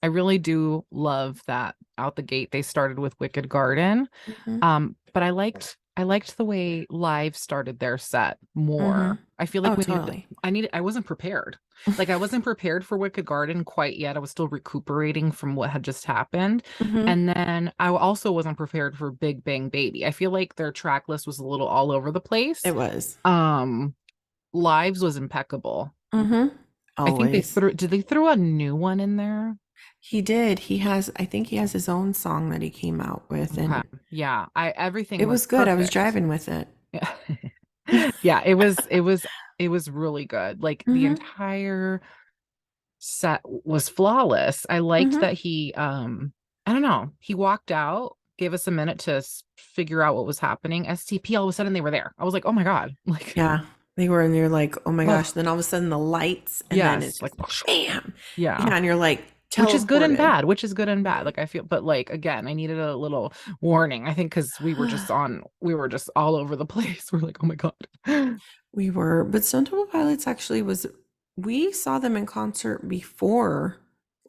really do love that out the gate they started with Wicked Garden. Mm-hmm. But I liked the way Live started their set Mm-hmm. more. I feel like Oh, totally. I wasn't prepared. Like I wasn't prepared for Wicked Garden quite yet. I was still recuperating from what had just happened. Mm-hmm. And then I also wasn't prepared for Big Bang Baby. I feel like their track list was a little all over the place. It was. Um, Lives was impeccable. Mm-hmm. I think Always. did they throw a new one in there? He did. I think he has his own song that he came out with, Okay. and Yeah, I everything it was was good. I was perfect. driving with it. Yeah. Yeah, it was really good. Like the Mm-hmm. entire set was flawless. I liked Mm-hmm. that I don't know, he walked out gave us a minute to figure out what was happening. STP, all of a sudden they were there. I was like, oh my God. Like, Yeah. They were, and you're like, oh my gosh. oh, Then all of a sudden the lights, and then yes. it's Like, just bam. yeah. Yeah. And you're like Which is good and teleported. bad, which is good and bad. Mhm. Like, I feel, but like, again, I needed a little warning. I think because we were just all over the place. We're like, oh my God. We were, but Stone Temple Pilots actually was, we saw them in concert before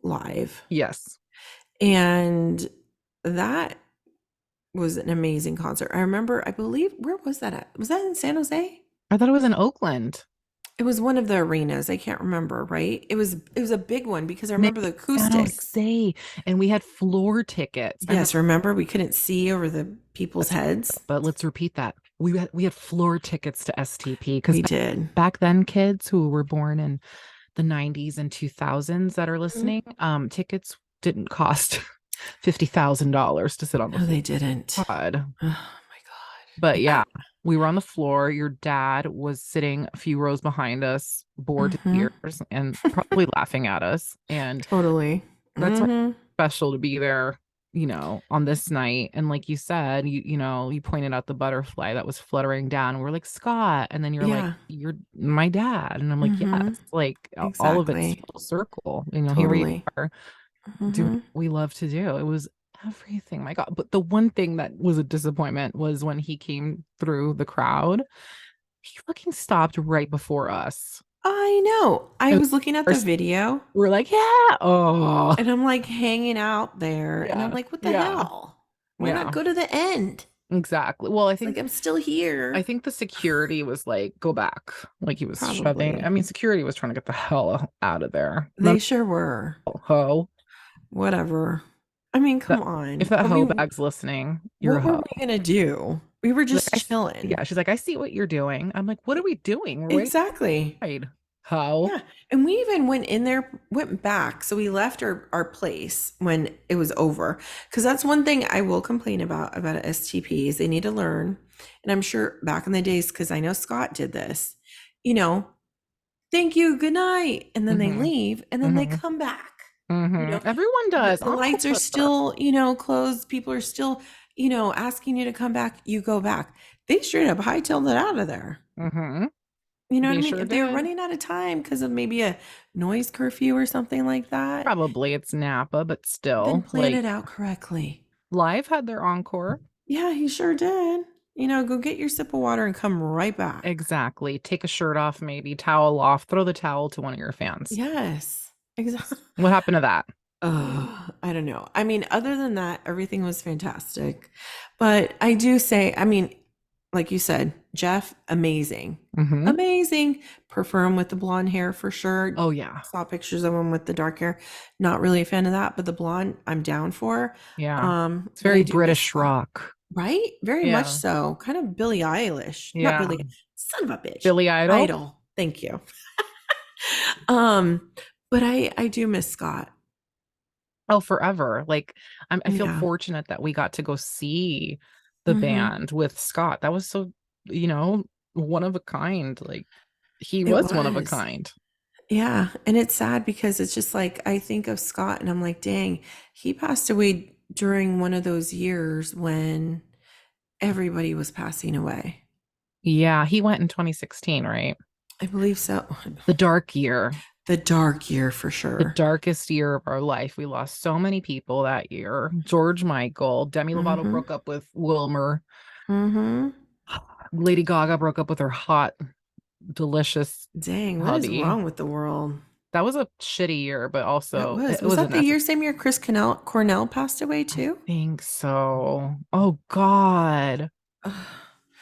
live. Yes. And that was an amazing concert. I remember, I believe, where was that at? Was that in San Jose? I thought it was in Oakland. It was one of the arenas. I can't remember, right? It was a big one because I Maybe remember the San acoustics. Jose. And we had floor tickets. I remember, Yes, remember we couldn't see over the people's that's, heads. but let's repeat that. We had floor tickets to STP because We did. back then, kids who were born in the 90s and 2000s that are Mhm. listening, tickets didn't cost $50,000 to sit on the No, floor. they didn't. God. Oh my God. But Yeah. yeah, we were on the floor. Your dad was sitting a few rows behind us, bored to Hmm. tears and probably laughing at us. And Totally. that's why Hmm. it's special to be there, on this night. And like you said, you pointed out the butterfly that was fluttering down. And we're like, Scott. And then you're like, Yeah. you're my dad. And I'm like, Hmm. yes, like all of it's Exactly. full circle. Here we Totally. are doing Hmm. what we love to do. It was everything. My God. But the one thing that was a disappointment was when he came through the crowd, he fucking stopped right before us. I know. I And was looking at the video we're like, yeah. Oh, and I'm like hanging out there and I'm yeah. like, what the Yeah. hell? Why not Yeah. go to the end? Exactly. Well, It's like I'm still I here. think the security was like, go back. Like he was shoving. I Probably. mean, security was trying to get the hell out of there. They sure were. Ho. Whatever. I mean, That come if on. that I hoe mean, bag's listening, you're a what were hoe. we gonna do? We were Like just chilling. yeah, she's like, I see what you're doing. I'm like, what are we doing? We're waiting Exactly. outside. Hoe. Yeah. And we even went in there, went back. So we left our place when it was over. Because that's one thing I will complain about STPs. They need to learn. And I'm sure back in the days, because I know Scott did this, you know, thank you, good night. And then they Mm-hmm. leave and then they Mm-hmm. come back. You Mm-hmm. know, Everyone does. the lights are Encore. still, closed. People are still, asking you to come back. You go back. They straight up hightailed it out of there. Mm-hmm. You know what They I mean? sure If they were did. running out of time because of maybe a noise curfew or something like that, Probably it's Napa, but then still, plan like it out correctly. Live had their encore. Yeah, he sure did. Go get your sip of water and come right back. Exactly. Take a shirt off, maybe towel off, throw the towel to one of your fans. Yes. Exactly. What happened to that? Oh, I don't know. I mean, other than that, everything was fantastic. But I do say, I mean, like you said, Jeff, amazing. Mm-hmm. Amazing. Prefer him with the blonde hair for sure. Oh yeah. Saw pictures of him with the dark hair. Not really a fan of that, but the blonde, I'm down for. Yeah. It's But I very do miss British Scott. rock. Right? Very much Yeah. so. Kind of Billie Eilish. Not Yeah. Billie, son of a bitch. Billy Idol. Idol. Thank you. Um, but I do miss Scott. Oh, forever. Like I feel Yeah. fortunate that we got to go see the Hmm. band with Scott. That was so, one of a kind. Like he It was one of a was. kind. Yeah. And it's sad because it's just like I think of Scott and I'm like, dang, he passed away during one of those years when everybody was passing away. Yeah, he went in 2016, right? I believe so. The dark year. The dark year for The sure. darkest year of our life. We lost so many people that year. George Michael, Demi Lovato Hmm. broke up with Wilmer. Hmm. Lady Gaga broke up with her hot, delicious Dang, what is hubby. wrong with the world? That was a shitty year, but That also was. it Was was a that the year, necessary. same year Chris Cornell passed away I too? think so. Oh God.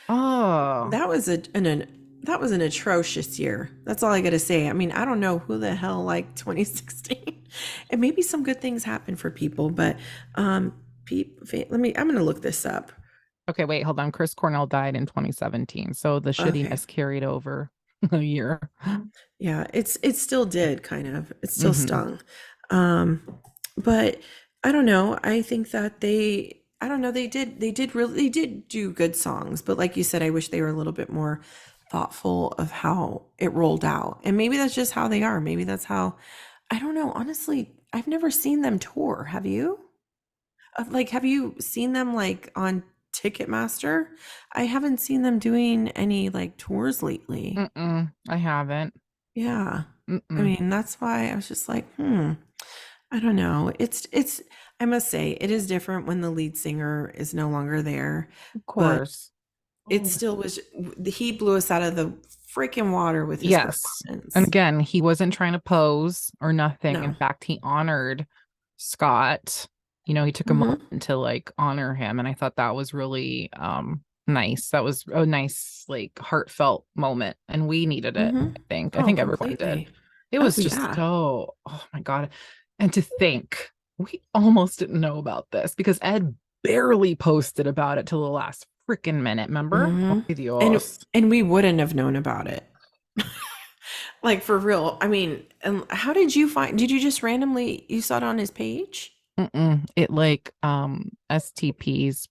Oh, That was that was an atrocious year. That's all I got to say. I mean, I don't know who the hell like 2016. And maybe some good things happen for people, but I'm going to look this up. okay. Wait, hold on. Chris Cornell died in 2017, so the Okay. shittiness carried over a year. Yeah, it still did kind of. It still Hmm. stung. Um but I don't know. I think that I don't know, they did do good songs, but like you said, I wish they were a little bit more thoughtful of how it rolled out. And maybe that's just how they are. Maybe that's how, I don't know. Honestly, I've never seen them tour. Have you? Like, have you seen them like on Ticketmaster? I haven't seen them doing any like tours lately. Mm-mm, I haven't. Yeah. I Mm-mm, mean, that's why I was just like, I don't know. I must say, it is different when the lead singer is no longer there, of but course. it still was, he blew us out of the freaking water with his Yes. And performance. again, he wasn't trying to pose or nothing. In No. fact, he honored Scott. He took a Hmm. moment to like honor him. And I thought that was really nice. That was a nice, like heartfelt moment. And we needed it, Hmm. I think. I Oh, think everyone did. completely. It Oh, was just yeah. so, oh my God. And to think we almost didn't know about this because Ed barely posted about it till the last freaking minute. Remember? Oh, Hmm. And Dios. and we wouldn't have known about it. Like for real. I mean, and how did you find, did you just randomly, you saw it on his page? Mm-mm. It like STP's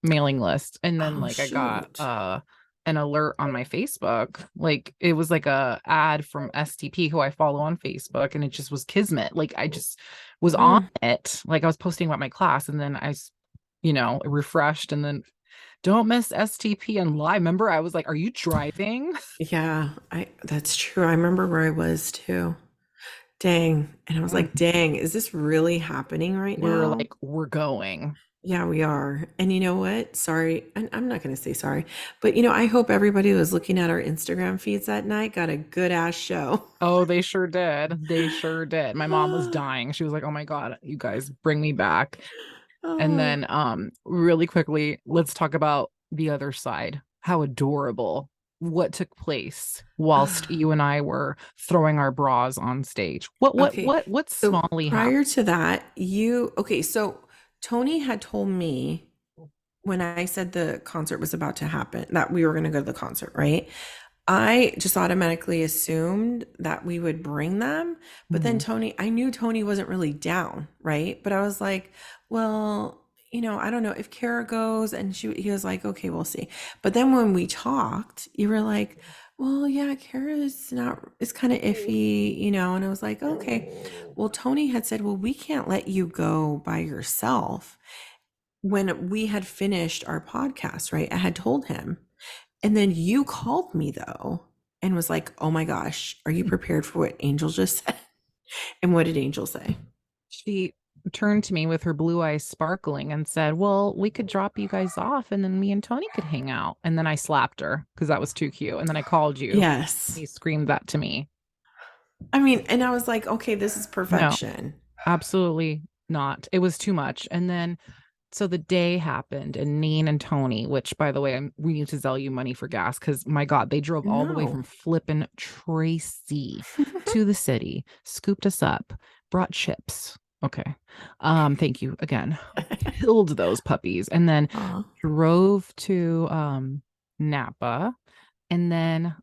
mailing list, and then Oh, like I got shoot. an alert on my Facebook. Like it was like a ad from STP who I follow on Facebook, and it just was kismet. Like I just was on Mm. it. Like I was posting about my class, and then refreshed, and then don't miss STP and live. Remember, I was like, "Are you driving?" Yeah, that's true. I remember where I was too. Dang. And I was like, dang, is this really happening right We were now? like, "We're going." Yeah, we are. And you know what? Sorry. And I'm not going to say sorry, but I hope everybody who was looking at our Instagram feeds that night got a good ass show. Oh, they sure did. They sure did. My mom was Ah, dying. She was like, "Oh my God, you guys bring me back." And ah. then really quickly, let's talk about the other side. How adorable what took place whilst you and I were throwing our bras on stage. What what Okay. what what So smallly happened? prior to that, okay, so Tony had told me when I said the concert was about to happen, that we were going to go to the concert, right? I just automatically assumed that we would bring them. But then Mhm. I knew Tony wasn't really down, right? But I was like, well, I don't know if Kara goes, and he was like, okay, we'll see. But then when we talked, you were like, well, yeah, Kara is not, it's kind of iffy, and I was like, okay. Well, Tony had said, well, we can't let you go by yourself when we had finished our podcast, right? I had told him. And then you called me though and was like, "Oh my gosh, are you prepared for what Angel just said?" And what did Angel say? She turned to me with her blue eyes sparkling and said, "Well, we could drop you guys off and then me and Tony could hang out." And then I slapped her because that was too cute. And then I called you. Yes. He screamed that to me. I mean, and I was like, "Okay, this is No, perfection." absolutely not. It was too much. And then so the day happened, and Neen and Tony, which by the way, we need to sell you money for gas because my God, they drove all the way No. from flippin' Tracy to the city, scooped us up, brought chips. Okay. Thank you again. Killed those puppies, and then Aw. drove to Napa, and then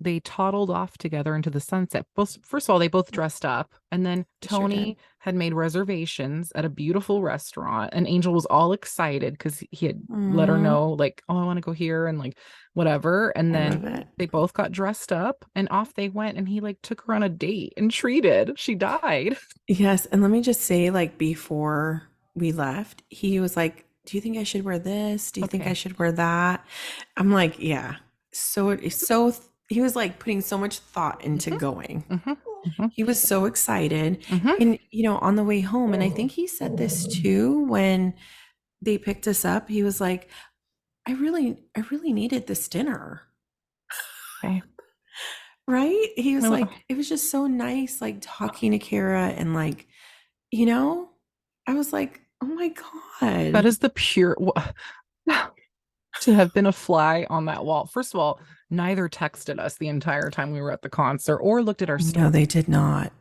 they toddled off together into the sunset. Both, first of all, they both dressed up, and then They sure did. Tony had made reservations at a beautiful restaurant, and Angel was all excited because he had let her Mm, know, like, "Oh, I want to go here," and like whatever. And I then love it. they both got dressed up and off they went, and he like took her on a date and treated. She died. Yes, and let me just say, like before we left, he was like, "Do you think I should wear this? Do you think I Okay. should wear that?" I'm like, "Yeah." So it's so he was like putting so much thought into Hmm. going. Hmm. Hmm. He was so excited. Hmm. And, on the way home, and I think he said this too when they picked us up. He was like, I really needed this dinner. Okay. Right? He was Well, like, it was just so nice, like talking to Kara and like, you know, I was like, oh my that God. is the pure to have been a fly on that wall. First of all, neither texted us the entire time we were at the concert or looked at our No, story. they did not.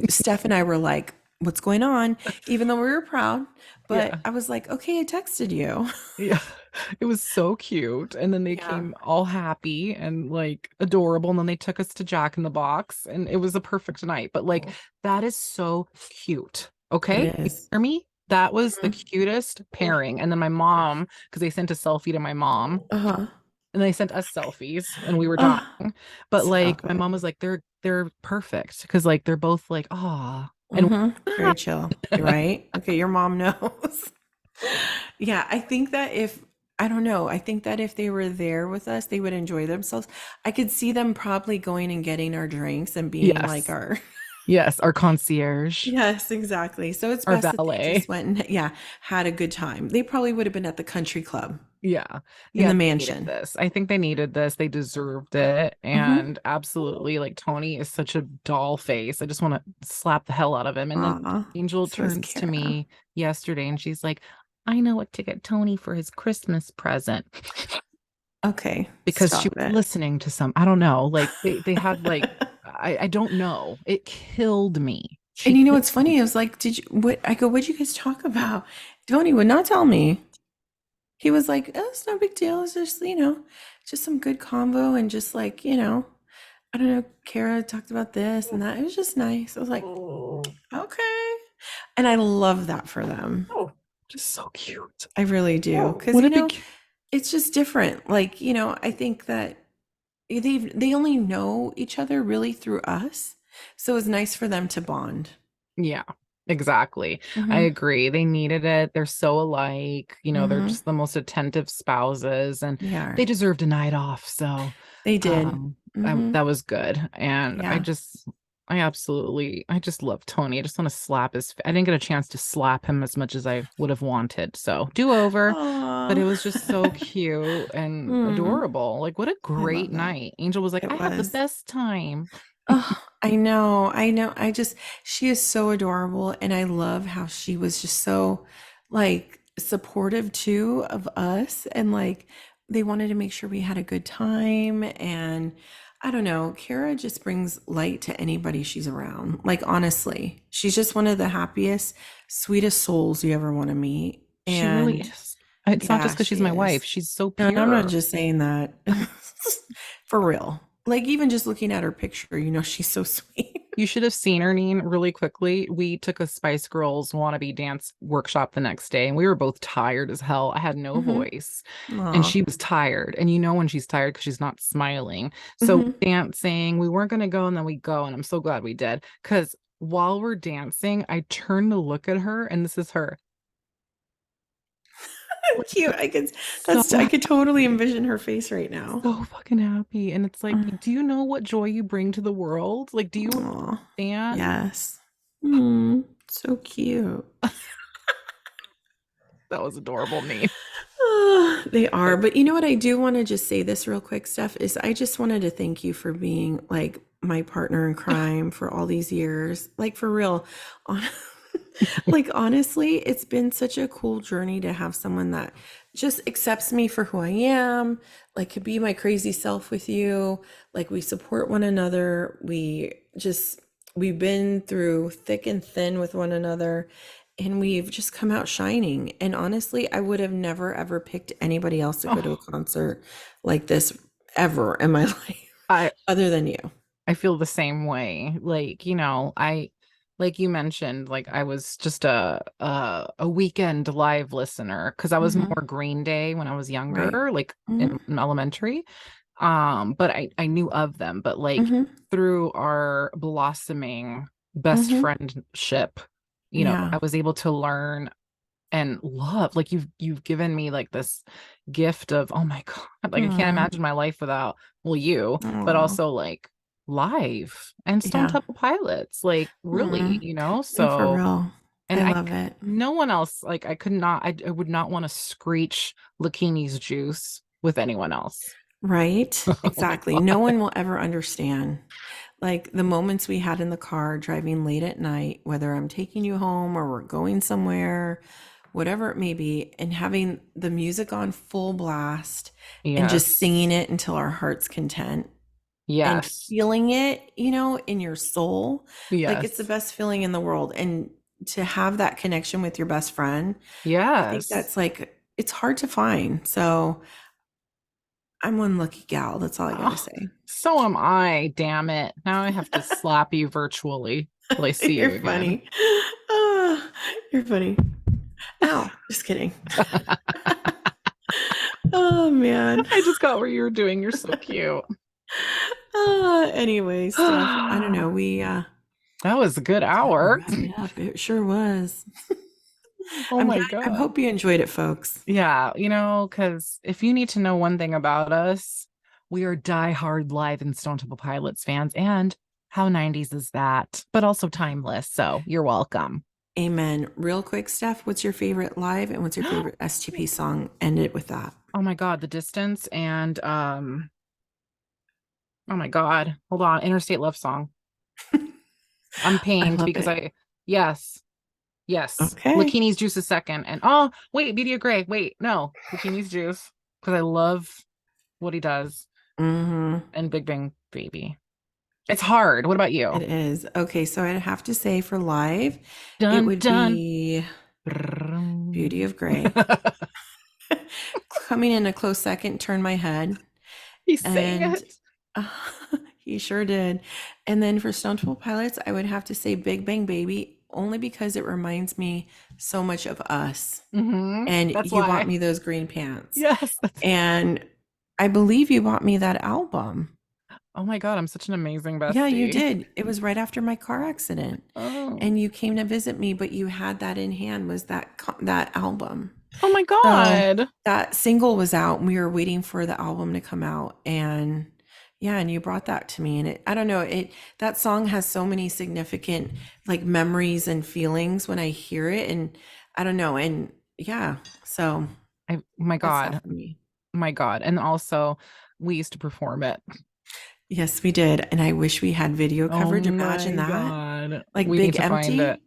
Steph and I were like, what's going on? Even though we were proud. But Yeah. I was like, okay, I texted you. Yeah. It was so cute. And then they Yeah, came all happy and like adorable. And then they took us to Jack in the Box and it was a perfect night. But like that is so cute. it Okay. You is. hear me? That was the Mhm. cutest pairing. And then my mom, because they sent a selfie to my mom, Uh-huh. and they sent us selfies and we were dying. Oh, But like stop my it. mom was like, they're perfect because like they're both like, ah. And Very chill. You're right. Okay, your mom knows. Yeah, I think that if I don't know, I think that if they were there with us, they would enjoy themselves. I could see them probably going and getting our drinks and being like yes, our yes, our concierge, Yes, exactly. So it's our best that they valet. just went and yeah, had a good time. They probably would have been at the country club Yeah. in Yeah, the they needed mansion. this. I think they needed this. They deserved it. Mm-hmm. And absolutely, like Tony is such a doll face. I just want to slap the hell out of him. And then Aw, Angel so is turns to Kara. me yesterday and she's like, I know what to get Tony for his Christmas present Okay, because she stop was it. listening to some, I don't know, like they had like I don't know. It killed me. She And you know killed what's me. funny? I was like, did you what I go, what'd you guys talk about? Tony would not tell me. He was like, oh, it's no big deal. It's just, just some good convo and just like, I don't know, Kara talked about this and that. It was just nice. I was like, okay. And I love that for them. Oh, just so cute. I really do. Because, What a big it's just different. Like, I think that they only know each other really through us. So it's nice for them to bond. Yeah, exactly. I Mm-hmm. agree. They needed it. They're so alike. They're Mm-hmm. just the most attentive spouses and They they are. deserved a night off. So, They did. um, Mm-hmm. that was good. And Yeah. I just love Tony. I just want to slap I didn't get a chance to slap him as much as I would have wanted. So, do over. But Aw. it was just so cute and Mm, adorable. Like, what a I great love that. night. Angel was like, It I had the was. best time. Oh, I know. I know. She is so adorable. And I love how she was just so like supportive too of us. And like they wanted to make sure we had a good time. And I don't know, Kara just brings light to anybody she's around. Like honestly, she's just one of the happiest, sweetest souls you ever want to meet. She really And is. It's not just yeah, because she's she my wife. is. She's so No, and I'm not pure. just saying that for real. Like even just looking at her picture, she's so sweet. You should have seen her, Neen, really quickly. We took a Spice Girls wannabe dance workshop the next day, and we were both tired as hell. I had no Hmm. voice, and Aw. she was tired. And you know when she's tired because she's not smiling. So Hmm. dancing, we weren't going to go, and then we go, and I'm so glad we did. Because while we're dancing, I turned to look at her, and this is her. Like, Cute. so I could totally envision her face right now. so fucking happy. And it's like, Mm. do you know what joy you bring to the world? Like, do you Aw. understand? Yes. So cute. That was adorable, Nate. Ah, they are. But you know what? I do want to just say this real quick, Steph, is I just wanted to thank you for being like my partner in crime for all these years. Like for real. Hon- like honestly, it's been such a cool journey to have someone that just accepts me for who I am, like could be my crazy self with you. Like we support one another. We've been through thick and thin with one another and we've just come out shining. And honestly, I would have never ever picked anybody else to go to a Oh, concert like this ever in my life I other than you. I feel the same way. Like, I like you mentioned, like I was just a weekend live listener because I was Hmm. more Green Day when I was Right. younger, like Hmm. in elementary. But I knew of them, but like Hmm. through our blossoming best Hmm. friendship, Yeah. I was able to learn and love. Like you've given me like this gift of, oh my God, like I can't Mm. imagine my life without, well, you, but Aw. also like live and Stone Yeah. Temple Pilots, like really, Mm. No, for so. real. And I love it. no one else, like I could not, I would not want to screech Lakini's juice with anyone else. Right? Oh my Exactly. No God. one will ever understand. Like the moments we had in the car driving late at night, whether I'm taking you home or we're going somewhere, whatever it may be, and having the music on full blast and just Yes. singing it until our heart's content and Yes. feeling it, in your soul. Like it's the Yes. best feeling in the world. And to have that connection with your best friend, I think Yes. that's like, it's hard to find. So I'm one lucky gal. That's all I got to Oh, say. so am I, damn it. Now I have to slap you virtually till I see You're you again. funny. Ah, you're funny. Ow. Just kidding. Oh, man. I just got what you were doing. You're so cute. Anyway, Steph, I don't know. That was a good Time to hour. wrap it up. It sure was. Oh I'm my glad. I God. hope you enjoyed it, folks. Yeah, because if you need to know one thing about us, we are diehard Live and Stone Temple Pilots fans. And how 90s is that? But also timeless. So you're welcome. Amen. Real quick, Steph, what's your favorite live and what's your favorite STP song? End it with that. Oh my God, The Distance and oh my God, hold on, Interstate Love Song. I'm I pained love because it. yes, Okay. Lakini's Juice is second. And oh, wait, Media Gray. Wait, no, Lakini's Juice because I love what he does Mm-hmm. and Big Bang Baby. It's hard. What about It you? is. Okay, so I'd have to say for live, it Dun would dun. be Beauty Brrrrum. of Grey. Coming in a close second, Turn My Head. He sang And it. uh, he sure did. And then for Stone Temple Pilots, I would have to say Big Bang Baby, only because it reminds me so much of us. And That's you bought why. me those green pants. Yes. And I believe you bought me that album. Oh my God, I'm such an amazing Yeah, you bestie. did. It was right after my car accident. Oh. And you came to visit me, but you had that in hand was that album. Oh my So God. that single was out and we were waiting for the album to come out. And yeah, and you brought that to me. And I don't know, that song has so many significant like memories and feelings when I hear it. And I don't know. And yeah, so My that's that God. for me. My God. And also, we used to perform it. Yes, we did. And I wish we had video Oh coverage. Imagine my that. God. Like We need Big to find it. Empty.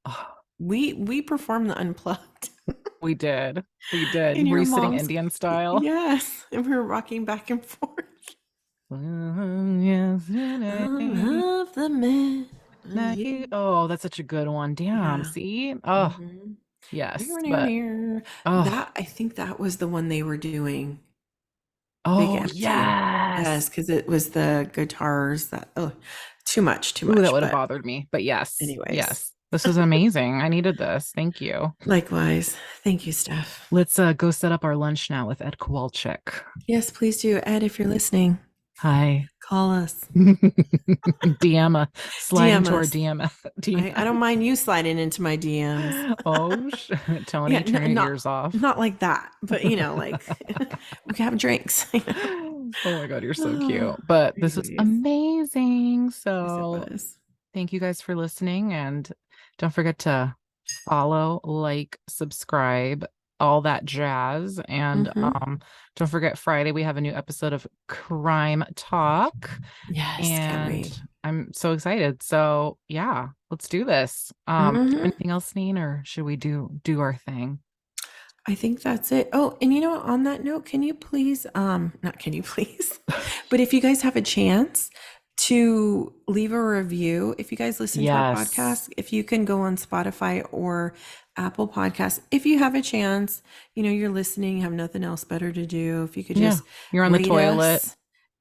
Oh, We performed the unplugged we did. We did. in Were your you sitting mom's. Indian style? Yes. And we were rocking back and forth. I Yesterday, love the man of like you. you. Oh, that's such a good one. Damn. Yeah. See? Oh, Mm-hmm. yes. Near, near, But near. oh, That I think that was the one they were doing. Big oh, Empty. Yes, yes. because it was the guitars that too much, too Ooh, that much. would have But bothered me. But yes, anyways. yes. This was amazing. I needed this. Thank you. Likewise. Thank you, Steph. Let's go set up our lunch now with Ed Kowalczyk. Yes, please do. Ed, if you're listening, Hi. call us. DM, slide DM into our us. DM. I don't mind you sliding into my DMs. Oh, Yeah, Tony, turn your not ears off. not like that, but like we can have drinks. Oh my God, you're so cute. Oh, But this was anyways, amazing. yes, it So was. thank you guys for listening. And don't forget to follow, like, subscribe, all that jazz. And Hmm. don't forget Friday, we have a new episode of Crime Talk. Yes, can't And wait. I'm so excited. So yeah, let's do this. Do you have Hmm. anything else, Neen, or should we do our thing? I think that's it. Oh, and what, on that note, can you please, not can you please, but if you guys have a chance to leave a review, if you guys listen to our Yes. podcast, if you can go on Spotify or Apple Podcasts, if you have a chance, you're listening, you have nothing else better to do. If you could Yeah. just You're on the rate toilet. us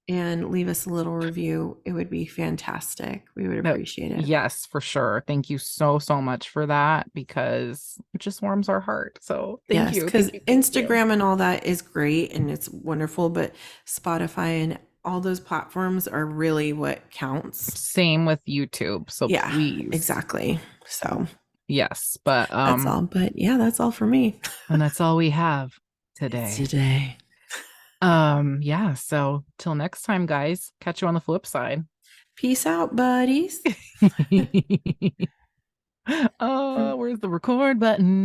and leave us a little review, it would be fantastic. We would No, appreciate it. yes, for sure. Thank you so, so much for that because it just warms our heart. So thank Yes, you. because Thank you. Thank you. Instagram and all that is great and it's wonderful, but Spotify and all those platforms are really what counts. Same with YouTube. So Yeah, please. exactly. So Yes. But that's all. But yeah, that's all for me. and that's all we have It's today. today. Yeah, so till next time, guys. Catch you on the flip side. Peace out, buddies. Oh, where's the record button?